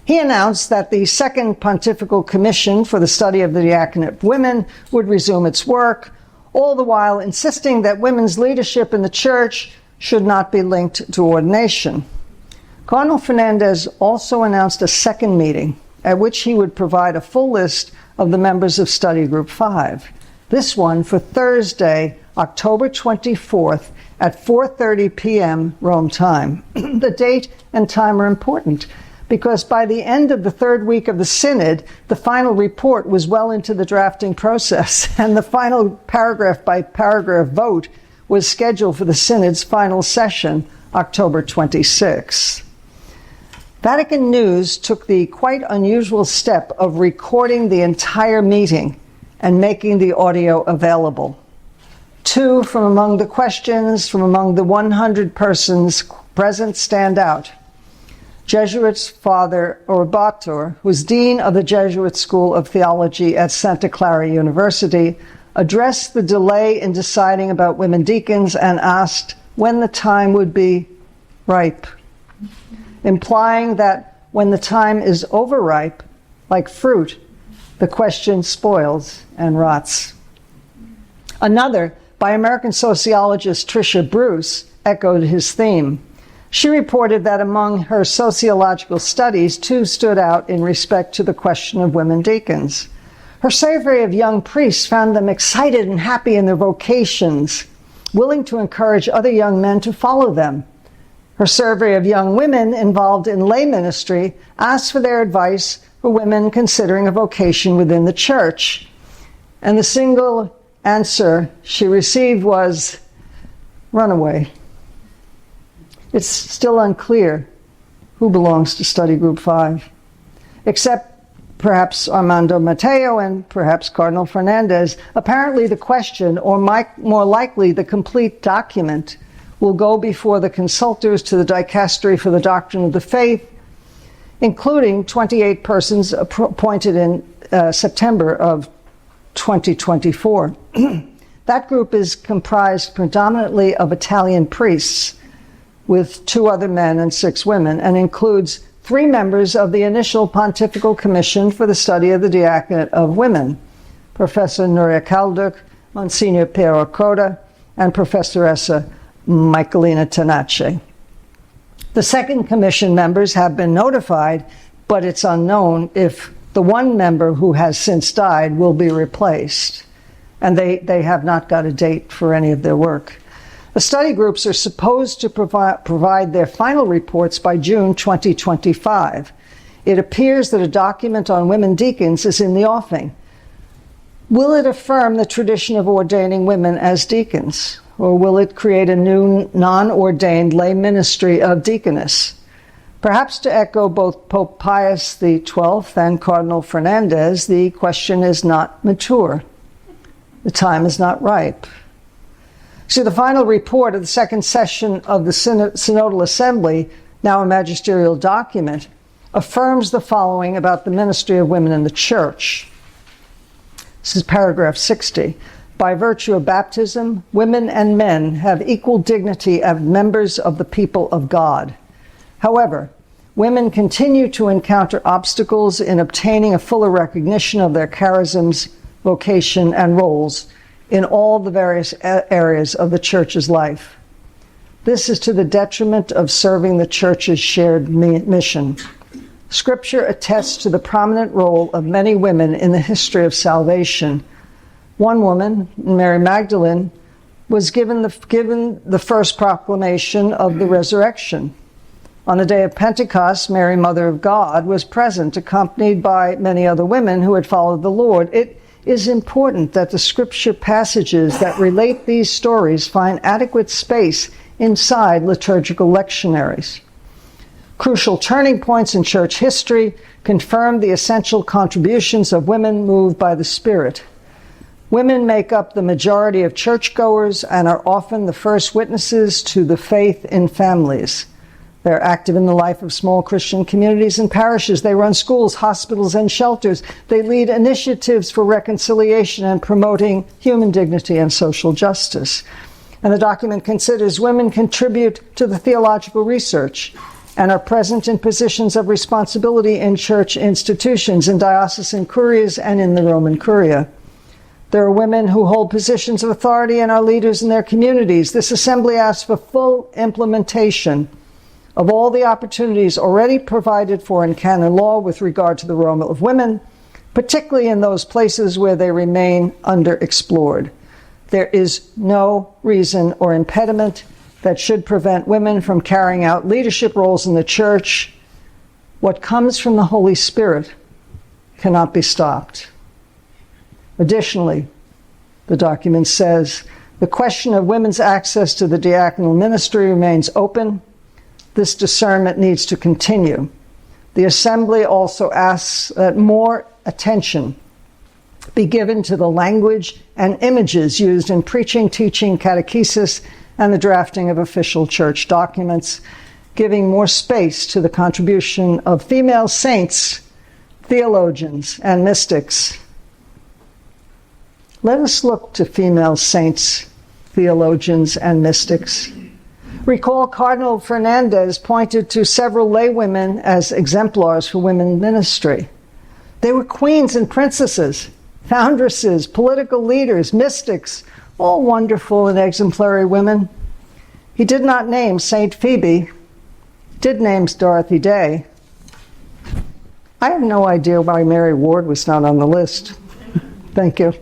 He announced that the Second Pontifical Commission for the Study of the Diaconate of Women would resume its work, all the while insisting that women's leadership in the Church should not be linked to ordination. Cardinal Fernandez also announced a second meeting at which he would provide a full list of the members of Study Group 5. This one for Thursday, October 24th at 4:30 p.m. Rome time. The date and time are important because by the end of the third week of the Synod, the final report was well into the drafting process, and the final paragraph-by-paragraph vote was scheduled for the Synod's final session, October 26th. Vatican News took the quite unusual step of recording the entire meeting and making the audio available. 2 from among the questions from among the 100 persons present stand out. Jesuit Father Orbator, who's Dean of the Jesuit School of Theology at Santa Clara University, addressed the delay in deciding about women deacons and asked when the time would be ripe, implying that when the time is overripe, like fruit, the question spoils and rots. Another, by American sociologist Tricia Bruce, echoed his theme. She reported that among her sociological studies, 2 stood out in respect to the question of women deacons. Her survey of young priests found them excited and happy in their vocations, willing to encourage other young men to follow them. Her survey of young women involved in lay ministry asked for their advice for women considering a vocation within the church. And the single answer she received was, run away. It's still unclear who belongs to study group 5, except perhaps Armando Mateo and perhaps Cardinal Fernandez. Apparently the question, or more likely the complete document, will go before the consultors to the Dicastery for the Doctrine of the Faith, including 28 persons appointed in September of 2024. That group is comprised predominantly of Italian priests, with 2 other men and 6 women, and includes 3 members of the initial Pontifical Commission for the Study of the Diaconate of Women, Professor Nuria Kalduk, Monsignor Piero Coda, and Professoressa Michaelina Tenace. The second commission members have been notified, but it's unknown if the 1 member who has since died will be replaced, and they have not got a date for any of their work. The study groups are supposed to provide their final reports by June 2025. It appears that a document on women deacons is in the offing. Will it affirm the tradition of ordaining women as deacons, or will it create a new non-ordained lay ministry of deaconess? Perhaps to echo both Pope Pius XII and Cardinal Fernandez, the question is not mature. The time is not ripe. So the final report of the second session of the Synodal Assembly, now a magisterial document, affirms the following about the ministry of women in the Church. This is paragraph 60. By virtue of baptism, women and men have equal dignity as members of the people of God. However, women continue to encounter obstacles in obtaining a fuller recognition of their charisms, vocation, and roles in all the various areas of the Church's life. This is to the detriment of serving the Church's shared mission. Scripture attests to the prominent role of many women in the history of salvation. One woman, Mary Magdalene, was given the first proclamation of the resurrection. On the day of Pentecost, Mary, Mother of God, was present, accompanied by many other women who had followed the Lord. It is important that the scripture passages that relate these stories find adequate space inside liturgical lectionaries. Crucial turning points in church history confirm the essential contributions of women moved by the Spirit. Women make up the majority of churchgoers and are often the first witnesses to the faith in families. They're active in the life of small Christian communities and parishes. They run schools, hospitals, and shelters. They lead initiatives for reconciliation and promoting human dignity and social justice. And the document considers women contribute to the theological research and are present in positions of responsibility in church institutions, in diocesan curias, and in the Roman Curia. There are women who hold positions of authority and are leaders in their communities. This assembly asks for full implementation of all the opportunities already provided for in canon law with regard to the role of women, particularly in those places where they remain underexplored. There is no reason or impediment that should prevent women from carrying out leadership roles in the church. What comes from the Holy Spirit cannot be stopped. Additionally, the document says, the question of women's access to the diaconal ministry remains open. This discernment needs to continue. The Assembly also asks that more attention be given to the language and images used in preaching, teaching, catechesis, and the drafting of official church documents, giving more space to the contribution of female saints, theologians, and mystics. Let us look to female saints, theologians, and mystics. Recall Cardinal Fernandez pointed to several laywomen as exemplars for women ministry. They were queens and princesses, foundresses, political leaders, mystics, all wonderful and exemplary women. He did not name Saint Phoebe, did name Dorothy Day. I have no idea why Mary Ward was not on the list. Thank you.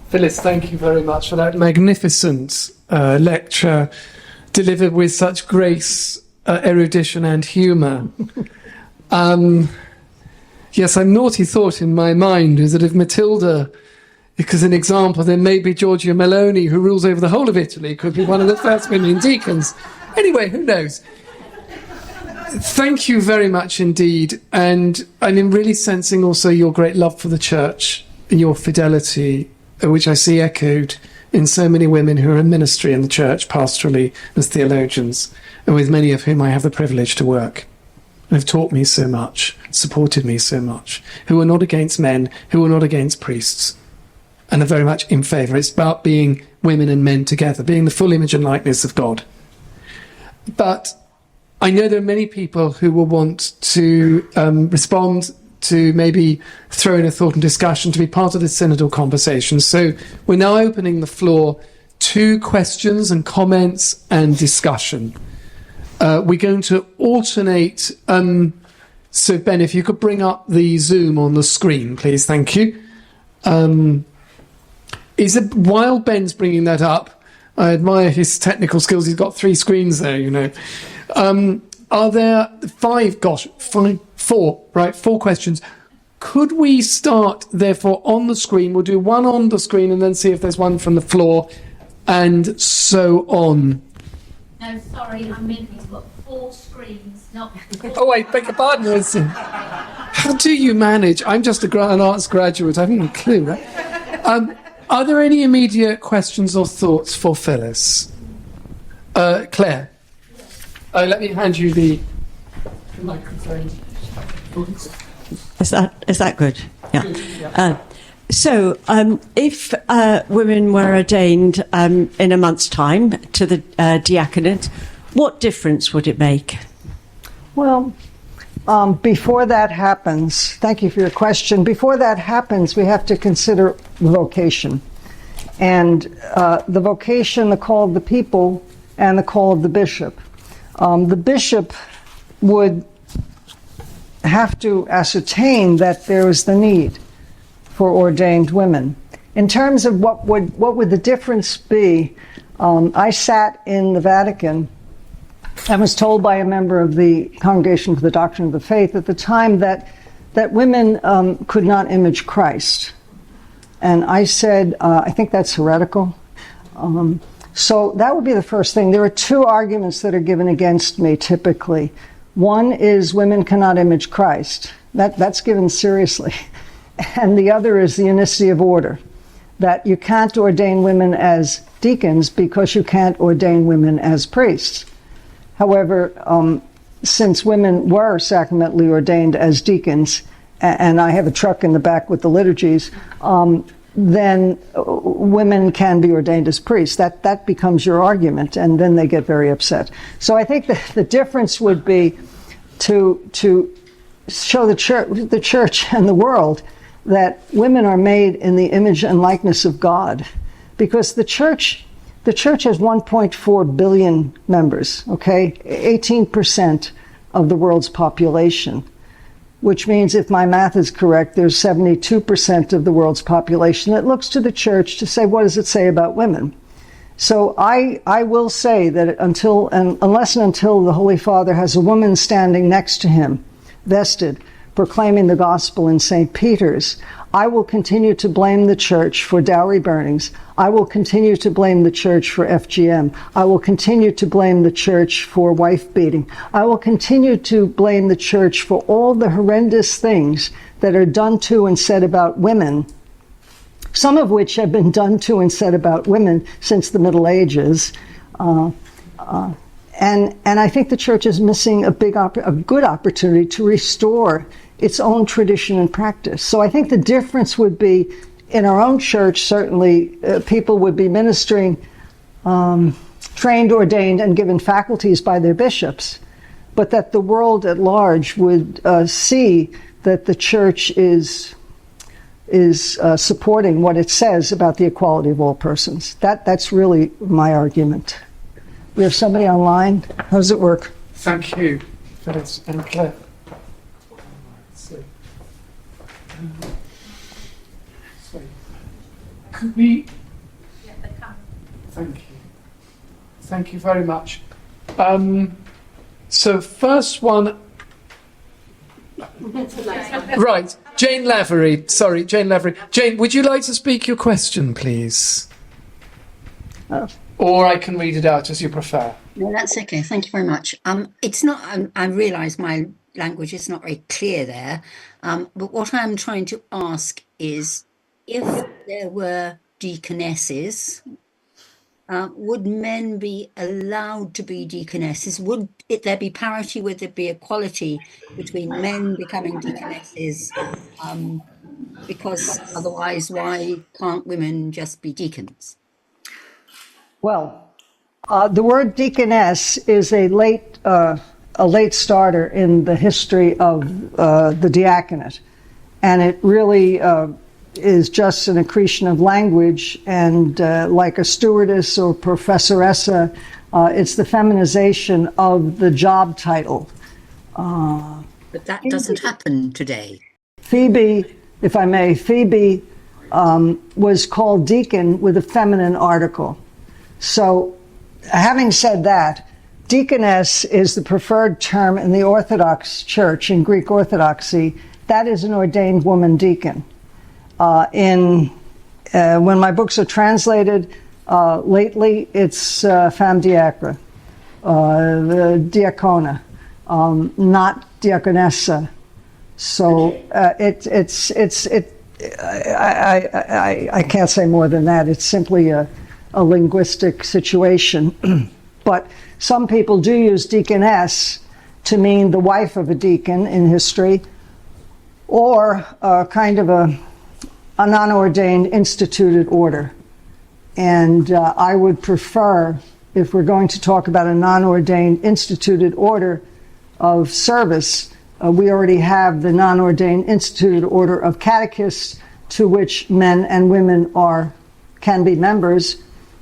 Phyllis, thank you very much for that magnificent lecture, delivered with such grace, erudition, and humour. Yes, a naughty thought in my mind is that if Matilda, because an example, then maybe Giorgia Meloni, who rules over the whole of Italy, could be one of the first women deacons. Anyway, who knows? Thank you very much indeed. And I'm really sensing also your great love for the church and your fidelity, which I see echoed in so many women who are in ministry in the church, pastorally, as theologians, and with many of whom I have the privilege to work. And have taught me so much, supported me so much, who are not against men, who are not against priests, and are very much in favour. It's about being women and men together, being the full image and likeness of God. But I know there are many people who will want to respond, to maybe throw in a thought and discussion, to be part of this synodal conversation. So we're now opening the floor to questions and comments and discussion. We're going to alternate. So Ben, if you could bring up the Zoom on the screen, please. Thank you. While Ben's bringing that up, I admire his technical skills. He's got 3 screens there, you know. Are there 4 questions? Could we start, therefore, on the screen? We'll do one on the screen and then see if there's one from the floor, and so on. No, sorry, I meant he's got 4 screens, not 4. Oh, I beg your pardon. How do you manage? I'm just an arts graduate. I haven't a clue, right? Are there any immediate questions or thoughts for Phyllis? Claire? Let me hand you the microphone. Is that good? Yeah. Good, yeah. So, if women were ordained in a month's time to the diaconate, what difference would it make? Well, before that happens, thank you for your question. Before that happens, we have to consider the vocation. And the vocation, the call of the people, and the call of the bishop. The bishop would have to ascertain that there is the need for ordained women. In terms of what would the difference be, I sat in the Vatican and was told by a member of the Congregation for the Doctrine of the Faith at the time that women could not image Christ. And I said, I think that's heretical. So that would be the first thing. There are 2 arguments that are given against me typically. One is women cannot image Christ. That's given seriously. And the other is the unicity of order, that you can't ordain women as deacons because you can't ordain women as priests. However, since women were sacramentally ordained as deacons, and I have a truck in the back with the liturgies, then women can be ordained as priests. That becomes your argument, and then they get very upset. So I think that the difference would be to show the church and the world that women are made in the image and likeness of God, because the church has 1.4 billion members. Okay, 18% of the world's population. Which means, if my math is correct, there's 72% of the world's population that looks to the church to say, what does it say about women? So I will say that unless and until the Holy Father has a woman standing next to him, vested, proclaiming the gospel in St. Peter's. I will continue to blame the church for dowry burnings. I will continue to blame the church for FGM. I will continue to blame the church for wife beating. I will continue to blame the church for all the horrendous things that are done to and said about women, some of which have been done to and said about women since the Middle Ages. And I think the church is missing a good opportunity to restore its own tradition and practice. So I think the difference would be in our own church, certainly people would be ministering trained, ordained, and given faculties by their bishops, but that the world at large would see that the church is supporting what it says about the equality of all persons. That's really my argument. We have somebody online. How does it work? Thank you, Phyllis and Claire. Could we? Yeah, they come. Thank you. Thank you very much. So first one. Right, Jane Lavery. Sorry, Jane Lavery. Jane, would you like to speak your question, please? Or I can read it out as you prefer. No, that's okay. Thank you very much. It's not. I realise my language is not very clear there, but what I'm trying to ask is, if there were deaconesses, would men be allowed to be deaconesses? Would there be parity? Would there be equality between men becoming deaconesses? Because otherwise, why can't women just be deacons? Well, the word deaconess is a late starter in the history of the diaconate, and it really is just an accretion of language, and like a stewardess or professoressa, it's the feminization of the job title. But that doesn't happen today. Phoebe, if I may, Phoebe was called deacon with a feminine article. So, having said that, deaconess is the preferred term in the Orthodox Church, in Greek Orthodoxy. That is an ordained woman deacon. When my books are translated, lately it's femme diacre, diacona, not diaconessa. So I can't say more than that. It's simply a linguistic situation. But some people do use deaconess to mean the wife of a deacon in history, or kind of a non-ordained instituted order. And I would prefer, if we're going to talk about a non-ordained instituted order of service, we already have the non-ordained instituted order of catechists, to which men and women can be members.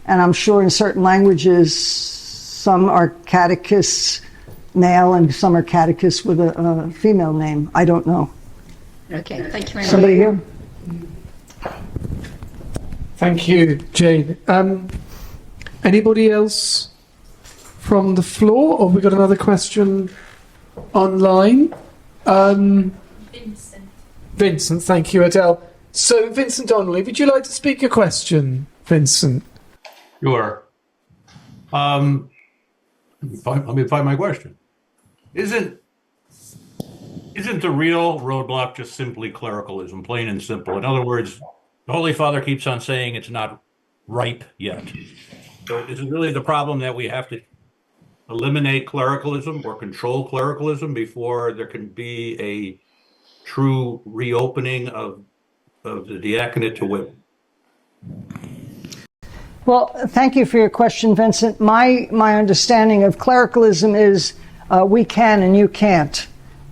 And I'm sure in certain languages, some are catechists male and some are catechists with a female name. I don't know. Okay, thank you very much. Somebody here? Thank you, Jane. Anybody else from the floor? Or have we got another question online? Vincent. Vincent, thank you, Adele. So, Vincent Donnelly, would you like to speak your question, Vincent? Sure. Let me find my question. Isn't the real roadblock just simply clericalism, plain and simple? In other words, the Holy Father keeps on saying it's not ripe yet. So is it really the problem that we have to eliminate clericalism or control clericalism before there can be a true reopening of the diaconate to women? Well, thank you for your question, Vincent. My understanding of clericalism is we can and you can't.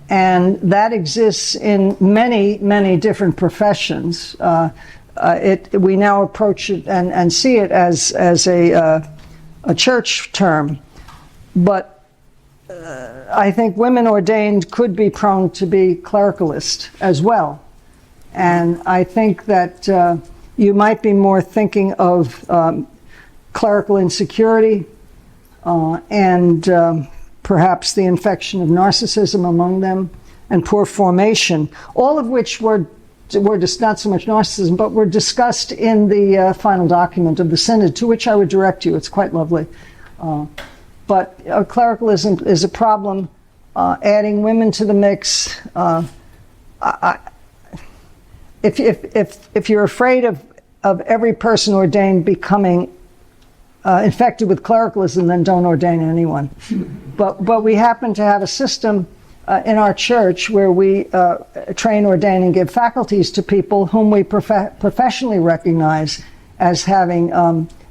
And that exists in many, many different professions. We now approach it and see it as a church term. But I think women ordained could be prone to be clericalist as well. And I think that you might be more thinking of clerical insecurity and perhaps the infection of narcissism among them and poor formation, all of which were just not so much narcissism, but were discussed in the final document of the Synod, to which I would direct you. It's quite lovely. But clericalism is a problem. Adding women to the mix. If you're afraid of every person ordained becoming infected with clericalism, then don't ordain anyone. But we happen to have a system in our church where we train, ordain, and give faculties to people whom we professionally recognize as having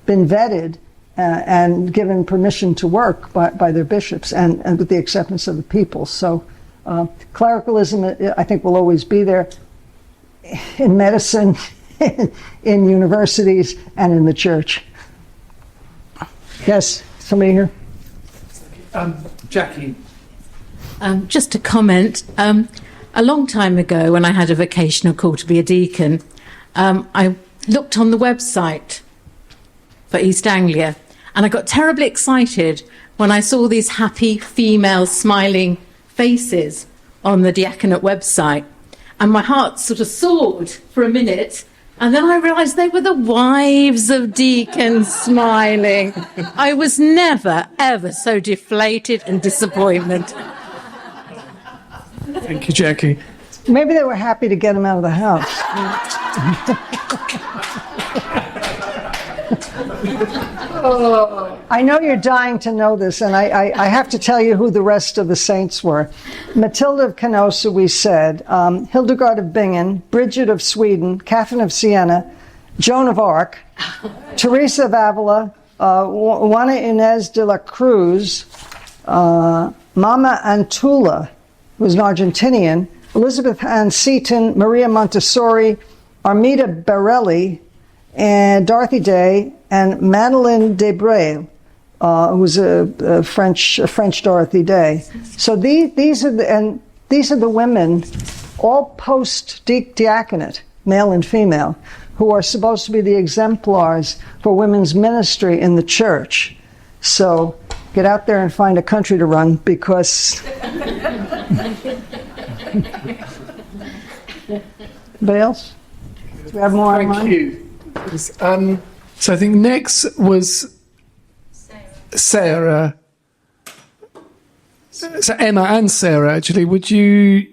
been vetted and given permission to work by their bishops and with the acceptance of the people. So clericalism, I think, will always be there in medicine, in universities, and in the church. Yes, somebody here? Jackie. Just a comment. A long time ago, when I had a vocational call to be a deacon, I looked on the website for East Anglia, and I got terribly excited when I saw these happy female smiling faces on the Diaconate website. And my heart sort of soared for a minute, and then I realised they were the wives of deacons smiling. I was never, ever so deflated and disappointed. Thank you, Jackie. Maybe they were happy to get him out of the house. I know you're dying to know this, and I have to tell you who the rest of the saints were. Matilda of Canossa, we said, Hildegard of Bingen, Bridget of Sweden, Catherine of Siena, Joan of Arc, Teresa of Avila, Juana Inés de la Cruz, Mama Antula, who was an Argentinian, Elizabeth Ann Seton, Maria Montessori, Armida Barelli, and Dorothy Day, and Madeleine Debré, who was a French Dorothy Day. So these are the women, all post diaconate, male and female, who are supposed to be the exemplars for women's ministry in the church. So get out there and find a country to run, because anybody else? Do we have more on Thank you. So I think next was Sarah. So Emma and Sarah, actually, would you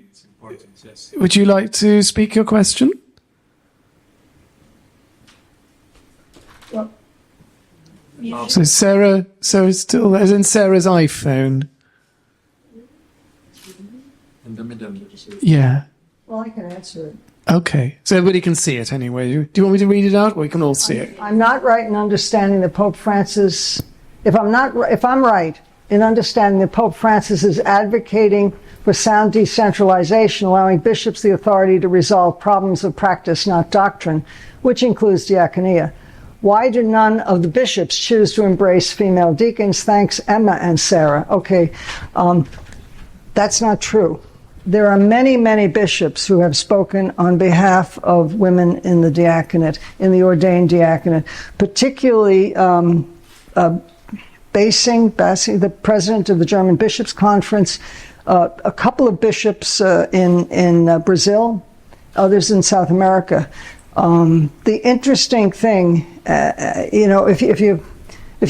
like to speak your question? So Sarah's still there, as in Sarah's iPhone. In the middle. Yeah. Well, I can answer it. Okay. So everybody can see it anyway. Do you want me to read it out? We can all see it. I'm not right in understanding that Pope Francis, if I'm right in understanding that Pope Francis is advocating for sound decentralization, allowing bishops the authority to resolve problems of practice, not doctrine, which includes diaconia. Why do none of the bishops choose to embrace female deacons? Thanks, Emma and Sarah. Okay, that's not true. There are many, many bishops who have spoken on behalf of women in the diaconate, in the ordained diaconate, particularly Basing, the president of the German Bishops' Conference, a couple of bishops in Brazil, others in South America. The interesting thing, if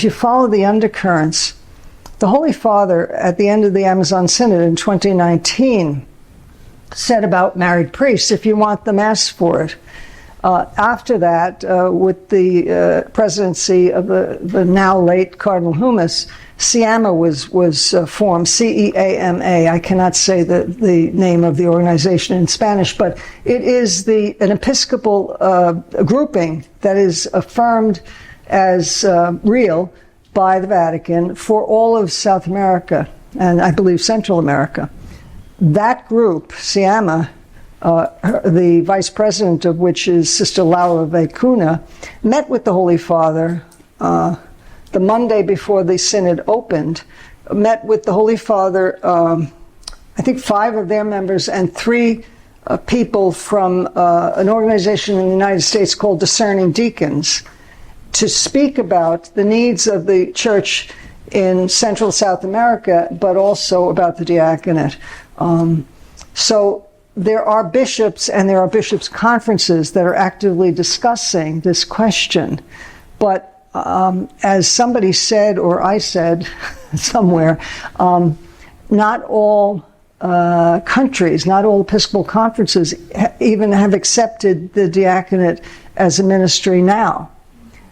you follow the undercurrents, the Holy Father, at the end of the Amazon Synod in 2019, said about married priests, if you want them, ask for it. After that, with the presidency of the now late Cardinal Humas, CEAMA was formed, CEAMA. I cannot say the name of the organization in Spanish, but it is an Episcopal grouping that is affirmed as real by the Vatican for all of South America and I believe Central America. That group, CEAMA, the vice president of which is Sister Laura Vecuna, met with the Holy Father the Monday before the Synod opened, met with the Holy Father, I think 5 of their members and 3 people from an organization in the United States called Discerning Deacons, to speak about the needs of the church in Central South America, but also about the diaconate. So there are bishops and there are bishops' conferences that are actively discussing this question. But as somebody said, or I said somewhere, not all countries, not all Episcopal conferences even have accepted the diaconate as a ministry now.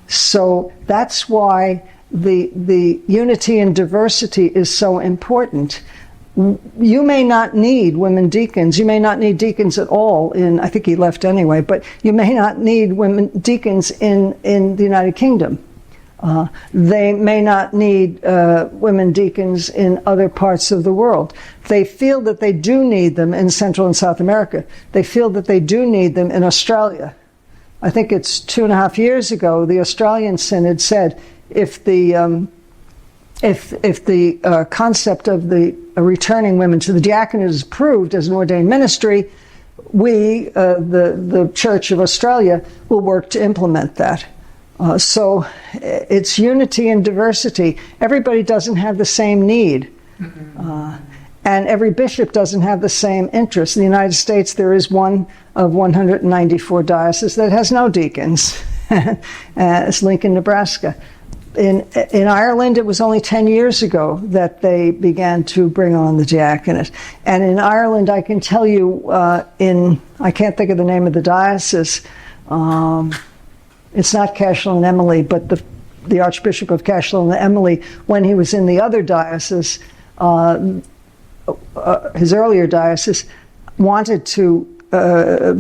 So that's why the unity and diversity is so important. You may not need women deacons. You may not need deacons at all I think he left anyway, but you may not need women deacons in the United Kingdom. They may not need women deacons in other parts of the world. They feel that they do need them in Central and South America. They feel that they do need them in Australia. I think it's 2.5 years ago, the Australian Synod said if the concept of the returning women to the diaconate is approved as an ordained ministry, we, the Church of Australia, will work to implement that. So it's unity and diversity. Everybody doesn't have the same need. And every bishop doesn't have the same interest. In the United States, there is one of 194 dioceses that has no deacons. It's Lincoln, Nebraska. In Ireland, it was only 10 years ago that they began to bring on the diaconate. And in Ireland, I can tell you, I can't think of the name of the diocese. It's not Cashel and Emily, but the Archbishop of Cashel and Emily, when he was in the other diocese, his earlier diocese, wanted to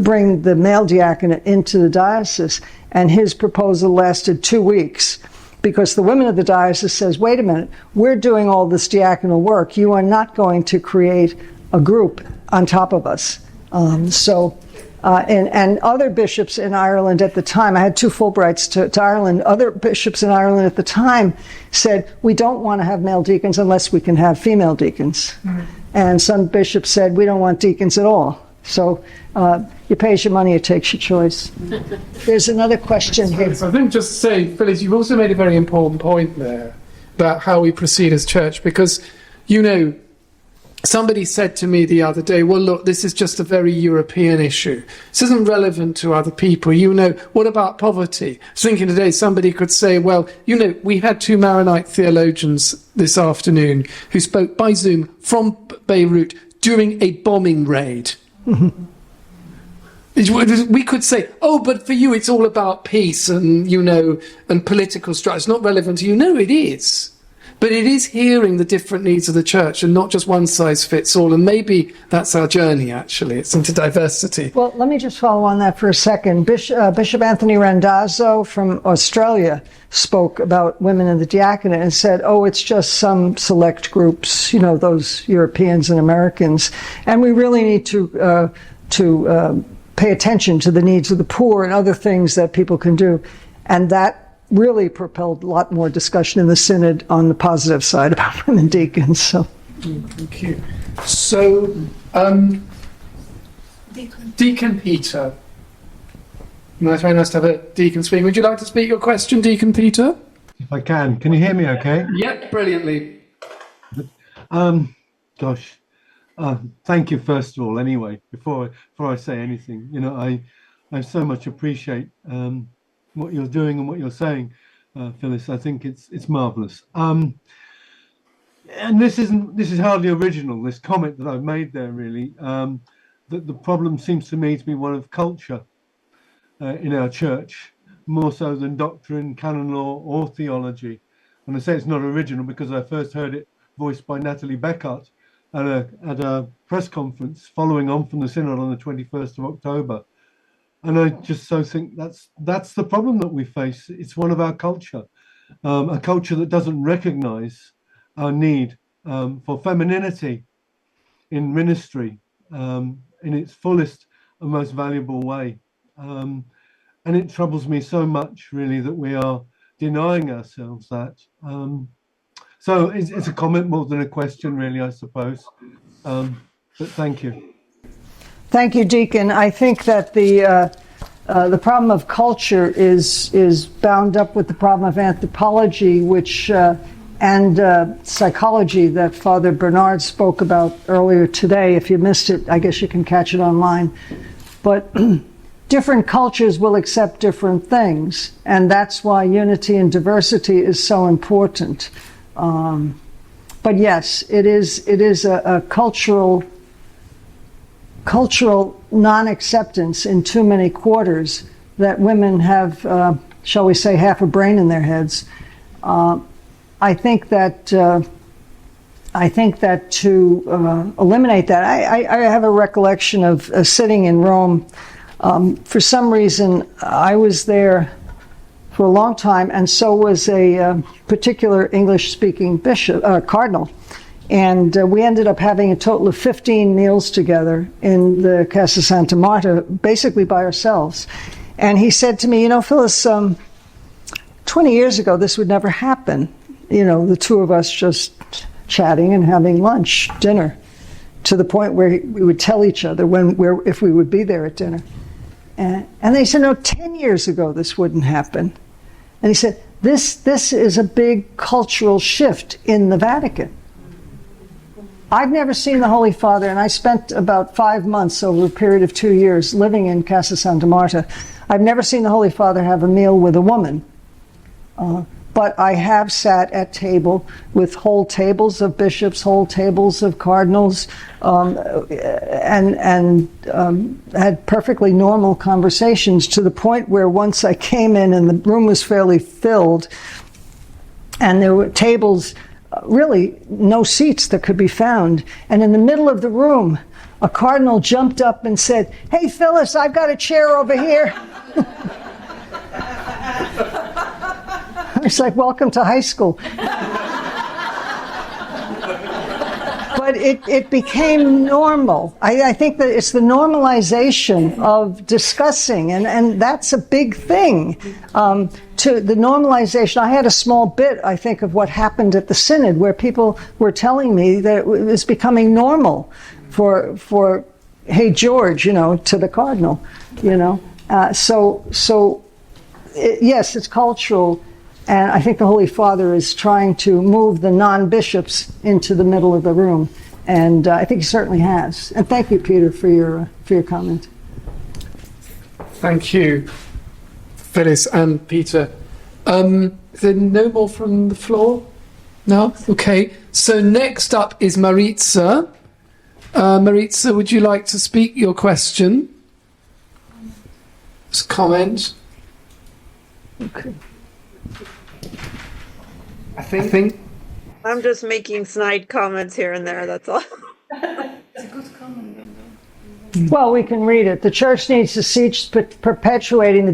bring the male diaconate into the diocese, and his proposal lasted 2 weeks. Because the women of the diocese says, wait a minute, we're doing all this diaconal work. You are not going to create a group on top of us. And other bishops in Ireland at the time, I had 2 Fulbrights to Ireland, other bishops in Ireland at the time said, we don't want to have male deacons unless we can have female deacons. And some bishops said, we don't want deacons at all. So you pay your money, it takes your choice. There's another question here. I think just to say, Phyllis, you've also made a very important point there about how we proceed as church, because, somebody said to me the other day, well, look, this is just a very European issue. This isn't relevant to other people. What about poverty? I was thinking today somebody could say, well, we had 2 Maronite theologians this afternoon who spoke by Zoom from Beirut during a bombing raid. We could say, oh, but for you it's all about peace and, and political strife. It's not relevant to you. No, it is. But it is hearing the different needs of the church and not just one size fits all. And maybe that's our journey, actually. It's into diversity. Well, let me just follow on that for a second. Bishop Anthony Randazzo from Australia spoke about women in the diaconate and said, oh, it's just some select groups, those Europeans and Americans. And we really need to pay attention to the needs of the poor and other things that people can do. And that really propelled a lot more discussion in the Synod on the positive side about women deacons. So, thank you. So, Deacon Peter. Very nice to have a deacon speaking. Would you like to speak your question, Deacon Peter? If I can. Can you hear me okay? Yep, brilliantly. Thank you, first of all, anyway, before I say anything. I so much appreciate what you're doing and what you're saying, Phyllis. I think it's marvelous. And this is hardly original, this comment that I've made there, really. That the problem seems to me to be one of culture in our church, more so than doctrine, canon law, or theology. And I say it's not original because I first heard it voiced by Natalie Beckett at a press conference following on from the Synod on the 21st of October. And I just so think that's the problem that we face. It's one of our culture, a culture that doesn't recognize our need for femininity in ministry in its fullest and most valuable way. And it troubles me so much, really, that we are denying ourselves that. So it's a comment more than a question, really, I suppose. But thank you. Thank you, Deacon. I think that the problem of culture is bound up with the problem of anthropology, which psychology that Father Bernard spoke about earlier today. If you missed it, I guess you can catch it online. But different cultures will accept different things, and that's why unity and diversity is so important. But yes, it is a cultural non-acceptance in too many quarters that women have, shall we say, half a brain in their heads. I think that to eliminate that, I have a recollection of sitting in Rome. For some reason, I was there for a long time, and so was a particular English-speaking cardinal. And we ended up having a total of 15 meals together in the Casa Santa Marta, basically by ourselves. And he said to me, you know, Phyllis, 20 years ago, this would never happen. You know, the two of us just chatting and having lunch, dinner, to the point where we would tell each other if we would be there at dinner. And they said, no, 10 years ago, this wouldn't happen. And he said, this is a big cultural shift in the Vatican. I've never seen the Holy Father, and I spent about 5 months over a period of 2 years living in Casa Santa Marta. I've never seen the Holy Father have a meal with a woman. But I have sat at table with whole tables of bishops, whole tables of cardinals, and had perfectly normal conversations, to the point where once I came in and the room was fairly filled, and there were tables, really no seats that could be found. And in the middle of the room, a cardinal jumped up and said, "Hey, Phyllis, I've got a chair over here." It's like, welcome to high school. But it became normal. I think that it's the normalization of discussing, and that's a big thing. To the normalization, I had a small bit, I think, of what happened at the Synod, where people were telling me that it was becoming normal for hey, George, you know, to the cardinal, you know. Yes, it's cultural. And I think the Holy Father is trying to move the non-bishops into the middle of the room. And I think he certainly has. And thank you, Peter, for your comment. Thank you, Phyllis and Peter. Is there no more from the floor? No? Okay. So next up is Maritza. Maritza, would you like to speak your question? Just comment. Okay. I think I'm just making snide comments here and there, that's all. It's a good comment. Well, we can read it. The church needs to cease perpetuating the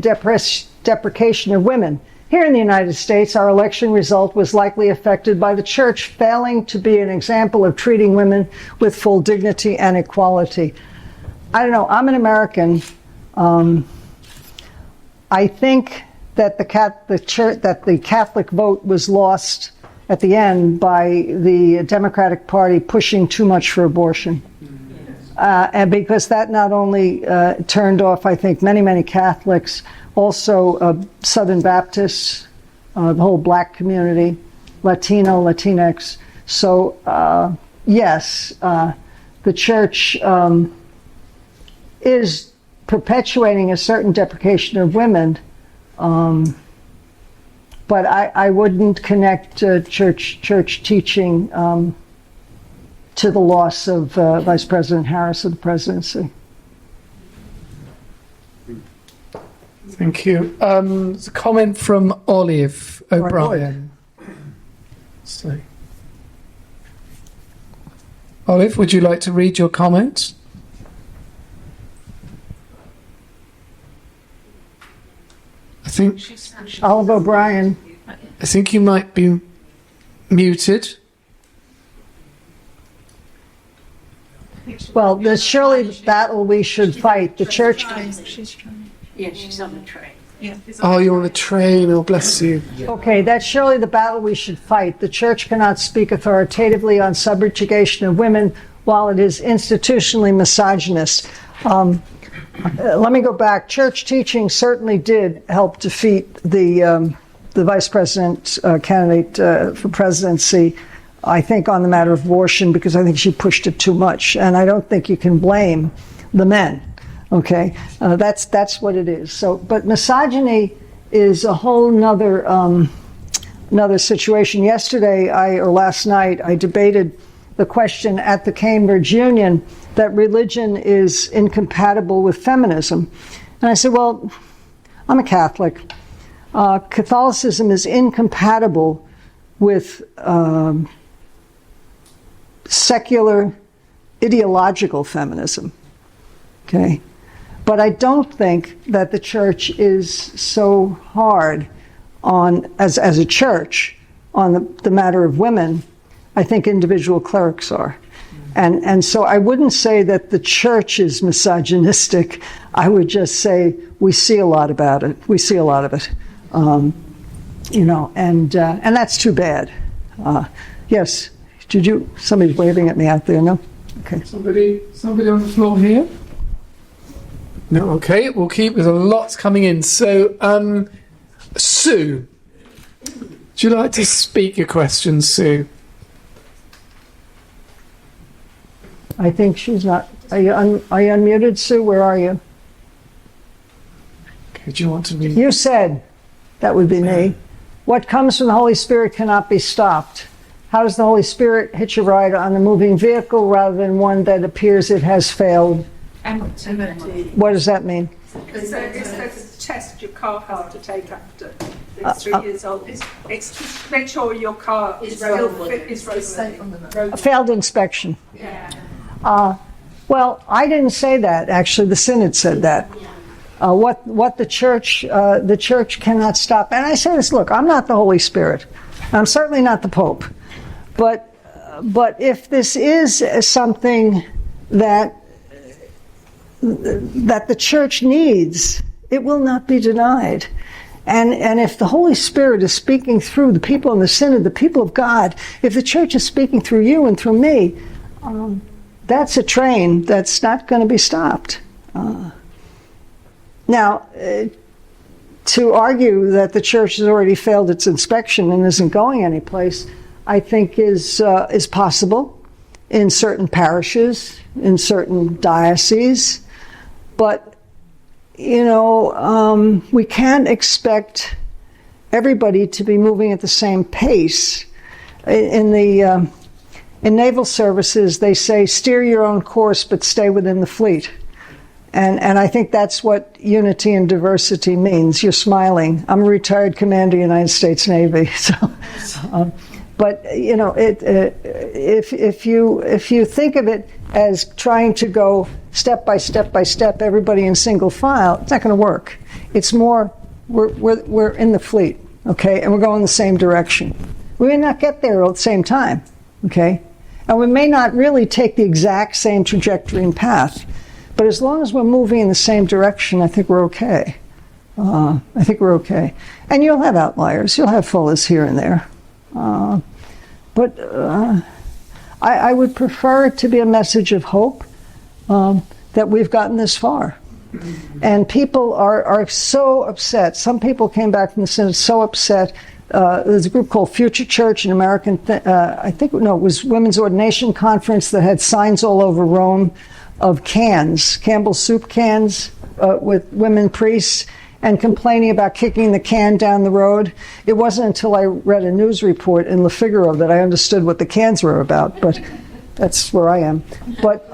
deprecation of women. Here in the United States, our election result was likely affected by the church failing to be an example of treating women with full dignity and equality. I don't know, I'm an American. I think that the Catholic vote was lost at the end by the Democratic Party pushing too much for abortion. And because that not only turned off, I think, many Catholics, also Southern Baptists, the whole black community, Latino, Latinx. So, yes, the church is perpetuating a certain deprecation of women. But I wouldn't connect church teaching to the loss of Vice President Harris of the presidency. Thank you. There's a comment from Olive O'Brien. So, Olive, would you like to read your comment? I think Olive O'Brien. I think you might be muted. Well, there's surely the battle we should fight. The church. Yeah, she's on the train. Oh, you're on a train. Oh, bless you. Okay, that's surely the battle we should fight. The church cannot speak authoritatively on subjugation of women while it is institutionally misogynist. Let me go back. Church teaching certainly did help defeat the the vice president candidate for presidency, I think, on the matter of abortion, because I think she pushed it too much. And I don't think you can blame the men. Okay, that's what it is. So, but misogyny is a whole nother situation. Yesterday, or last night, I debated the question at the Cambridge Union that religion is incompatible with feminism. And I said, well, I'm a Catholic. Catholicism is incompatible with secular ideological feminism. Okay? But I don't think that the church is so hard on, as a church, on the matter of women. I think individual clerics are. And so I wouldn't say that the church is misogynistic. I would just say we see a lot about it. We see a lot of it. You know, and that's too bad. Yes, somebody's waving at me out there, no? Okay. Somebody on the floor here? No, okay, we'll keep, there's a lot coming in. So, Sue, would you like to speak your question, Sue? I think she's not. Are you unmuted, Sue? Where are you? Okay, do you want to read? You said, that would be me. What comes from the Holy Spirit cannot be stopped. How does the Holy Spirit hitch a ride on a moving vehicle rather than one that appears it has failed? What does that mean? It's a test your car has to take after it's 3 years old. It's to make sure your car is roadworthy. A failed inspection. Yeah. Well, I didn't say that. Actually, the Synod said that. What the church cannot stop. And I say this, look, I'm not the Holy Spirit. I'm certainly not the Pope. But if this is something that the church needs, it will not be denied. And if the Holy Spirit is speaking through the people in the Synod, the people of God, if the church is speaking through you and through me, that's a train that's not going to be stopped. Now, to argue that the church has already failed its inspection and isn't going anyplace, I think is possible in certain parishes, in certain dioceses. But, you know, we can't expect everybody to be moving at the same pace. In naval services, they say, steer your own course, but stay within the fleet. And I think that's what unity and diversity means. You're smiling. I'm a retired commander of the United States Navy. So, but, you know, if you think of it as trying to go step by step by step, everybody in single file, it's not going to work. It's more, we're in the fleet, okay, and we're going the same direction. We may not get there at the same time, okay, and we may not really take the exact same trajectory and path, but as long as we're moving in the same direction, I think we're okay. I think we're okay. And you'll have outliers. You'll have Phyllis here and there. But I would prefer it to be a message of hope that we've gotten this far. And people are so upset. Some people came back from the Synod so upset. There's a group called Future Church, an American, it was Women's Ordination Conference that had signs all over Rome of cans, Campbell's soup cans with women priests, and complaining about kicking the can down the road. It wasn't until I read a news report in Le Figaro that I understood what the cans were about, but that's where I am. But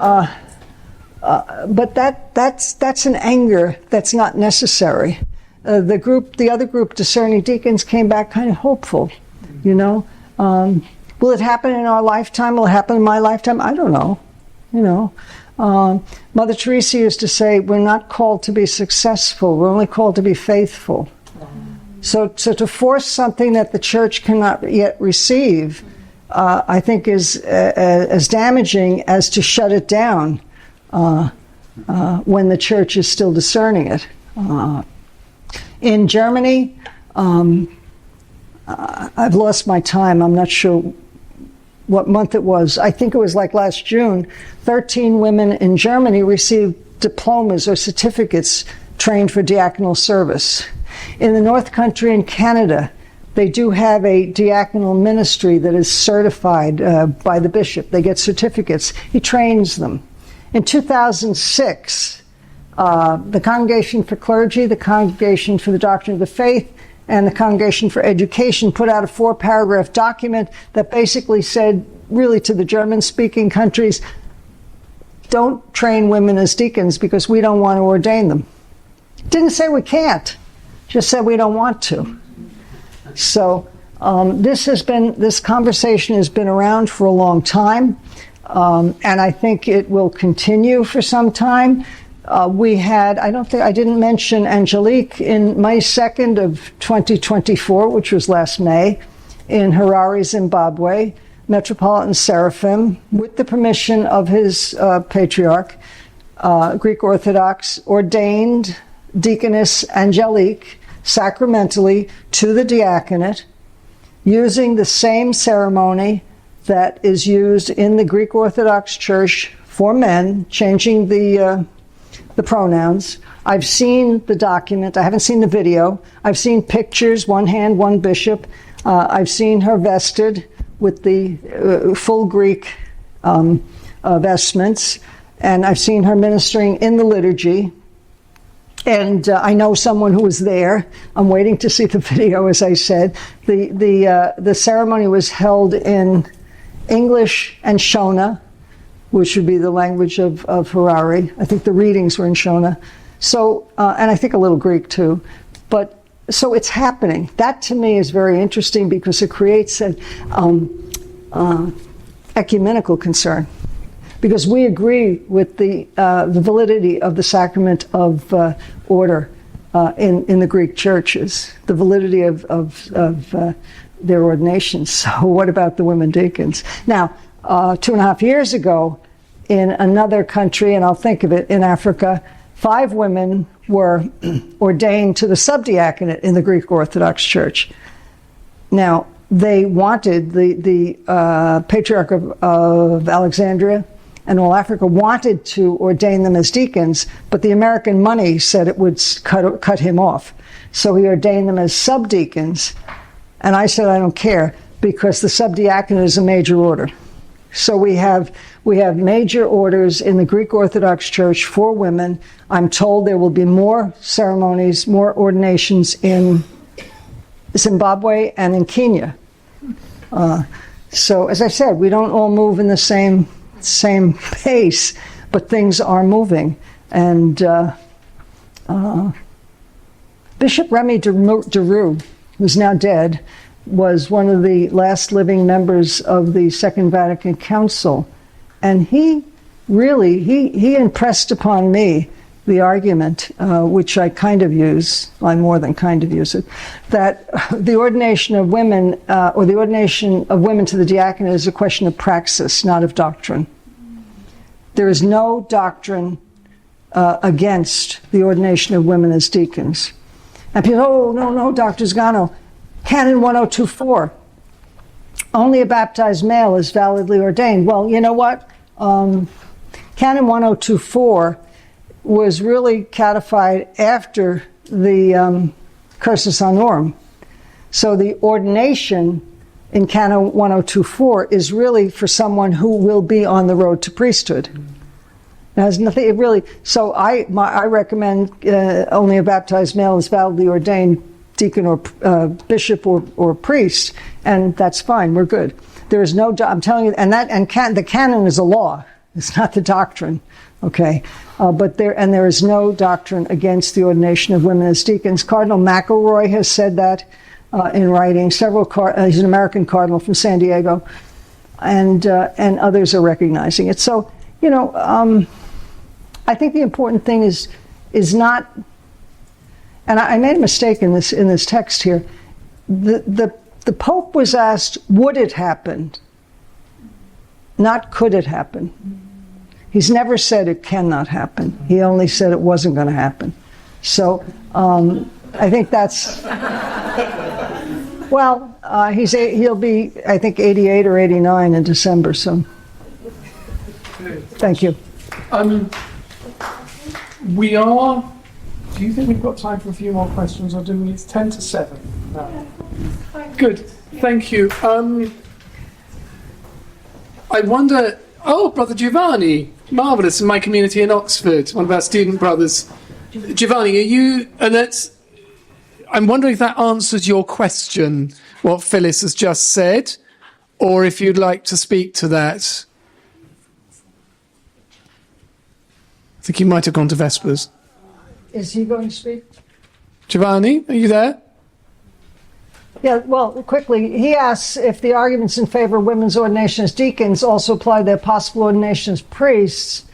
that's an anger that's not necessary. The other group, Discerning Deacons, came back kind of hopeful, you know. Will it happen in our lifetime? Will it happen in my lifetime? I don't know, you know. Mother Teresa used to say, we're not called to be successful, we're only called to be faithful. So to force something that the church cannot yet receive, I think is as damaging as to shut it down when the church is still discerning it. In Germany, I've lost my time, I'm not sure what month it was. I think it was like last June. 13 women in Germany received diplomas or certificates trained for diaconal service. In the North Country in Canada, They do have a diaconal ministry that is certified by the bishop. They get certificates. He trains them. In 2006, the Congregation for Clergy, the Congregation for the Doctrine of the Faith, and the Congregation for Education put out a 4-paragraph document that basically said, really to the German-speaking countries, don't train women as deacons because we don't want to ordain them. Didn't say we can't, just said we don't want to. So this conversation has been around for a long time, and I think it will continue for some time. I didn't mention Angelique in May 2nd of 2024, which was last May, in Harare, Zimbabwe, Metropolitan Seraphim, with the permission of his patriarch, Greek Orthodox, ordained Deaconess Angelique sacramentally to the diaconate, using the same ceremony that is used in the Greek Orthodox Church for men, changing the pronouns. I've seen the document. I haven't seen the video. I've seen pictures, one hand, one bishop. I've seen her vested with the full Greek vestments, and I've seen her ministering in the liturgy. And I know someone who was there. I'm waiting to see the video, as I said. The ceremony was held in English and Shona, which would be the language of Harare. I think the readings were in Shona. So, and I think a little Greek too. But, so it's happening. That to me is very interesting because it creates an ecumenical concern. Because we agree with the validity of the sacrament of order in the Greek churches, the validity of their ordinations. So what about the women deacons? Now, 2.5 years ago, in another country, and I'll think of it, in Africa, 5 women were ordained to the subdiaconate in the Greek Orthodox Church. Now, they wanted, the Patriarch of Alexandria and all Africa wanted to ordain them as deacons, but the American money said it would cut him off. So he ordained them as subdeacons, and I said I don't care, because the subdiaconate is a major order. So we have major orders in the Greek Orthodox Church for women. I'm told there will be more ceremonies, more ordinations in Zimbabwe and in Kenya. So as I said, we don't all move in the same pace, but things are moving. And Bishop Remy Deroux, who's now dead, was one of the last living members of the Second Vatican Council. And he really, he impressed upon me the argument, which I kind of use, I more than kind of use it, that the ordination of women, or the ordination of women to the diaconate is a question of praxis, not of doctrine. There is no doctrine against the ordination of women as deacons. And people, oh, no, Dr. Zagano, Canon 1024, only a baptized male is validly ordained. Well, you know what? Canon 1024 was really codified after the Cursus Honorum. So the ordination in Canon 1024 is really for someone who will be on the road to priesthood. It has nothing, it really, so I recommend only a baptized male is validly ordained deacon or bishop or priest, and that's fine, we're good. There is no, I'm telling you, the canon is a law, it's not the doctrine, okay? But there is no doctrine against the ordination of women as deacons. Cardinal McElroy has said that in writing. He's an American cardinal from San Diego, and others are recognizing it. So, you know, I think the important thing is not, and I made a mistake in this text here. The Pope was asked, would it happen? Not could it happen. He's never said it cannot happen. He only said it wasn't going to happen. So I think that's, well, he'll be, I think, 88 or 89 in December. So thank you. Do you think we've got time for a few more questions, or do we? It's 10 to 7 now. Good, thank you. I wonder, Brother Giovanni, marvellous, in my community in Oxford, one of our student brothers. Giovanni, are you, I'm wondering if that answers your question, what Phyllis has just said, or if you'd like to speak to that. I think he might have gone to Vespers. Is he going to speak? Giovanni, are you there? Yeah, well, quickly, he asks if the arguments in favor of women's ordination as deacons also apply to their possible ordination as priests.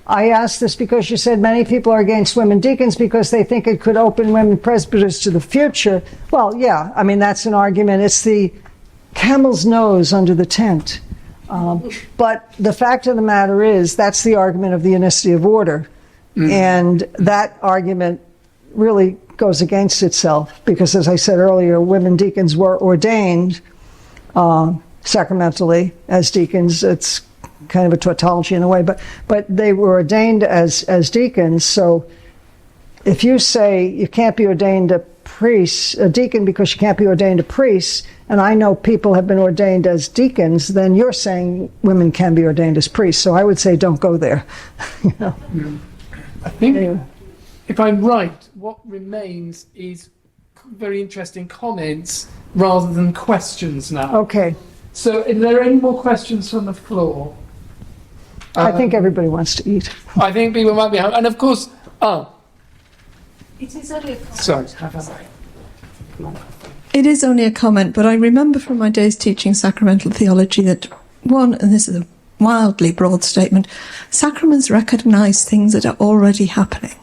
I ask this because you said many people are against women deacons because they think it could open women presbyters to the future. Well, yeah, I mean, that's an argument. It's the camel's nose under the tent. But the fact of the matter is, that's the argument of the unicity of order. And that argument really goes against itself because, as I said earlier, women deacons were ordained sacramentally as deacons. It's kind of a tautology in a way, but they were ordained as deacons. So if you say you can't be ordained a deacon because you can't be ordained a priest, and I know people have been ordained as deacons, then you're saying women can be ordained as priests. So I would say don't go there. You know? I think, if I'm right, what remains is very interesting comments rather than questions now. Okay. So are there any more questions from the floor? I think everybody wants to eat. I think people might be, and of course, It is only a comment. sorry. It is only a comment, but I remember from my days teaching sacramental theology that one, and this is a wildly broad statement, sacraments recognise things that are already happening.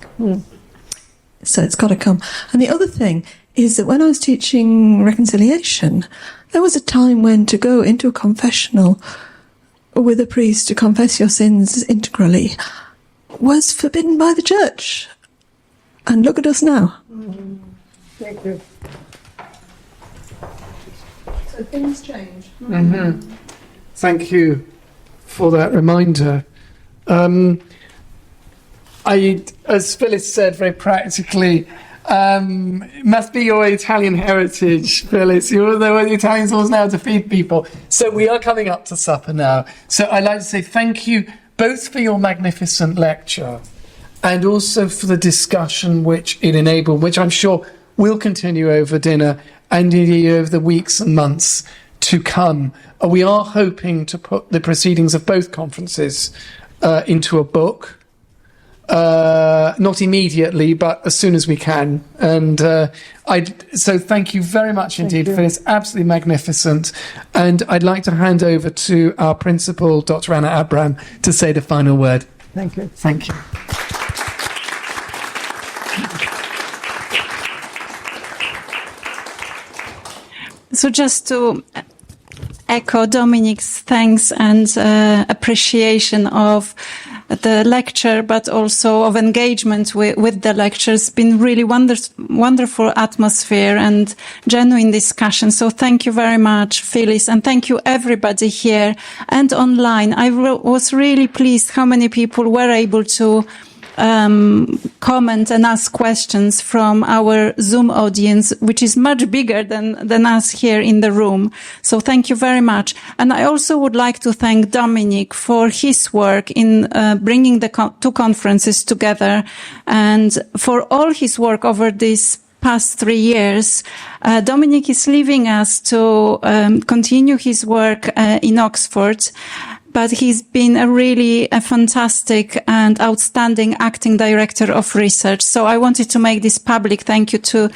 So it's got to come. And the other thing is that when I was teaching reconciliation, there was a time when to go into a confessional with a priest to confess your sins integrally was forbidden by the church. And look at us now. Thank you. So things change. Thank you for that reminder. As Phyllis said very practically, it must be your Italian heritage, Phyllis. You're the Italians always know how to feed people. So we are coming up to supper now. So I'd like to say thank you both for your magnificent lecture and also for the discussion which it enabled, which I'm sure will continue over dinner and indeed over the weeks and months to come. We are hoping to put the proceedings of both conferences into a book. Not immediately, but as soon as we can. And so thank you very much indeed, Phyllis. Absolutely magnificent. And I'd like to hand over to our principal, Dr. Anna Abram, to say the final word. Thank you. Thank you. So just to echo Dominic's thanks and appreciation of the lecture, but also of engagement with the lecture. It's been really wonderful atmosphere and genuine discussion. So thank you very much, Phyllis, and thank you everybody here and online. I was really pleased how many people were able to comment and ask questions from our Zoom audience, which is much bigger than us here in the room. So thank you very much. And I also would like to thank Dominic for his work in bringing the two conferences together and for all his work over these past 3 years. Dominic is leaving us to continue his work in Oxford. But he's been a fantastic and outstanding acting director of research. So I wanted to make this public thank you to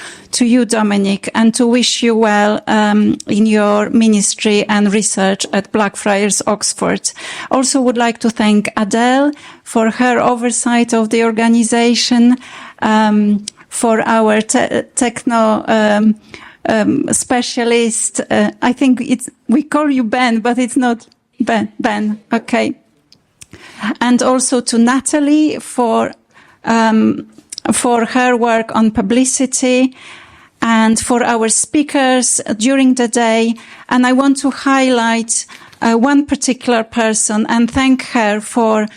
you, Dominic, and to wish you well in your ministry and research at Blackfriars, Oxford. Also would like to thank Adele for her oversight of the organization, for our techno specialist. I think we call you Ben, but it's not Ben, okay. And also to Natalie for her work on publicity and for our speakers during the day. And I want to highlight one particular person and thank her for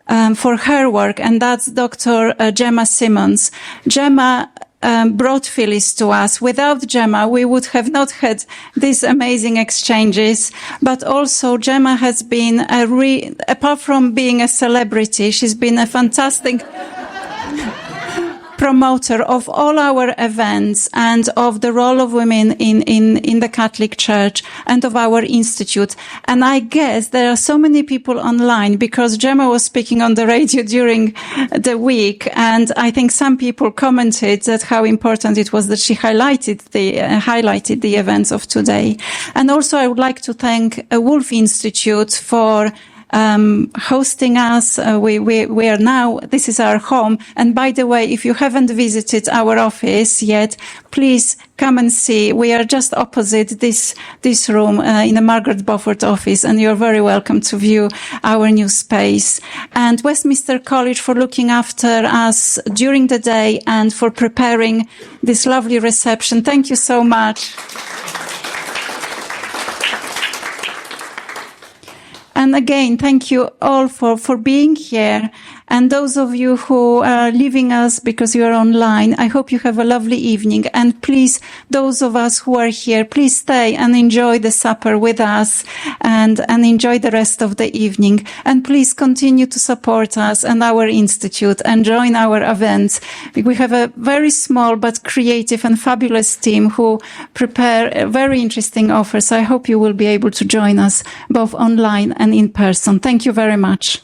her work, and that's Dr. Gemma Simmons. Gemma brought Phyllis to us. Without Gemma, we would have not had these amazing exchanges. But also, Gemma has been apart from being a celebrity, she's been a fantastic promoter of all our events and of the role of women in the Catholic Church and of our institute. And I guess there are so many people online because Gemma was speaking on the radio during the week, and I think some people commented that how important it was that she highlighted the events of today. And also I would like to thank Wolf Institute for hosting us. We are now, this is our home. And by the way, if you haven't visited our office yet, please come and see. We are just opposite this room in the Margaret Beaufort office, and you're very welcome to view our new space. And Westminster College for looking after us during the day and for preparing this lovely reception. Thank you so much. And again, thank you all for being here. And those of you who are leaving us because you are online, I hope you have a lovely evening. And please, those of us who are here, please stay and enjoy the supper with us and enjoy the rest of the evening. And please continue to support us and our institute and join our events. We have a very small but creative and fabulous team who prepare very interesting offers. I hope you will be able to join us both online and in person. Thank you very much.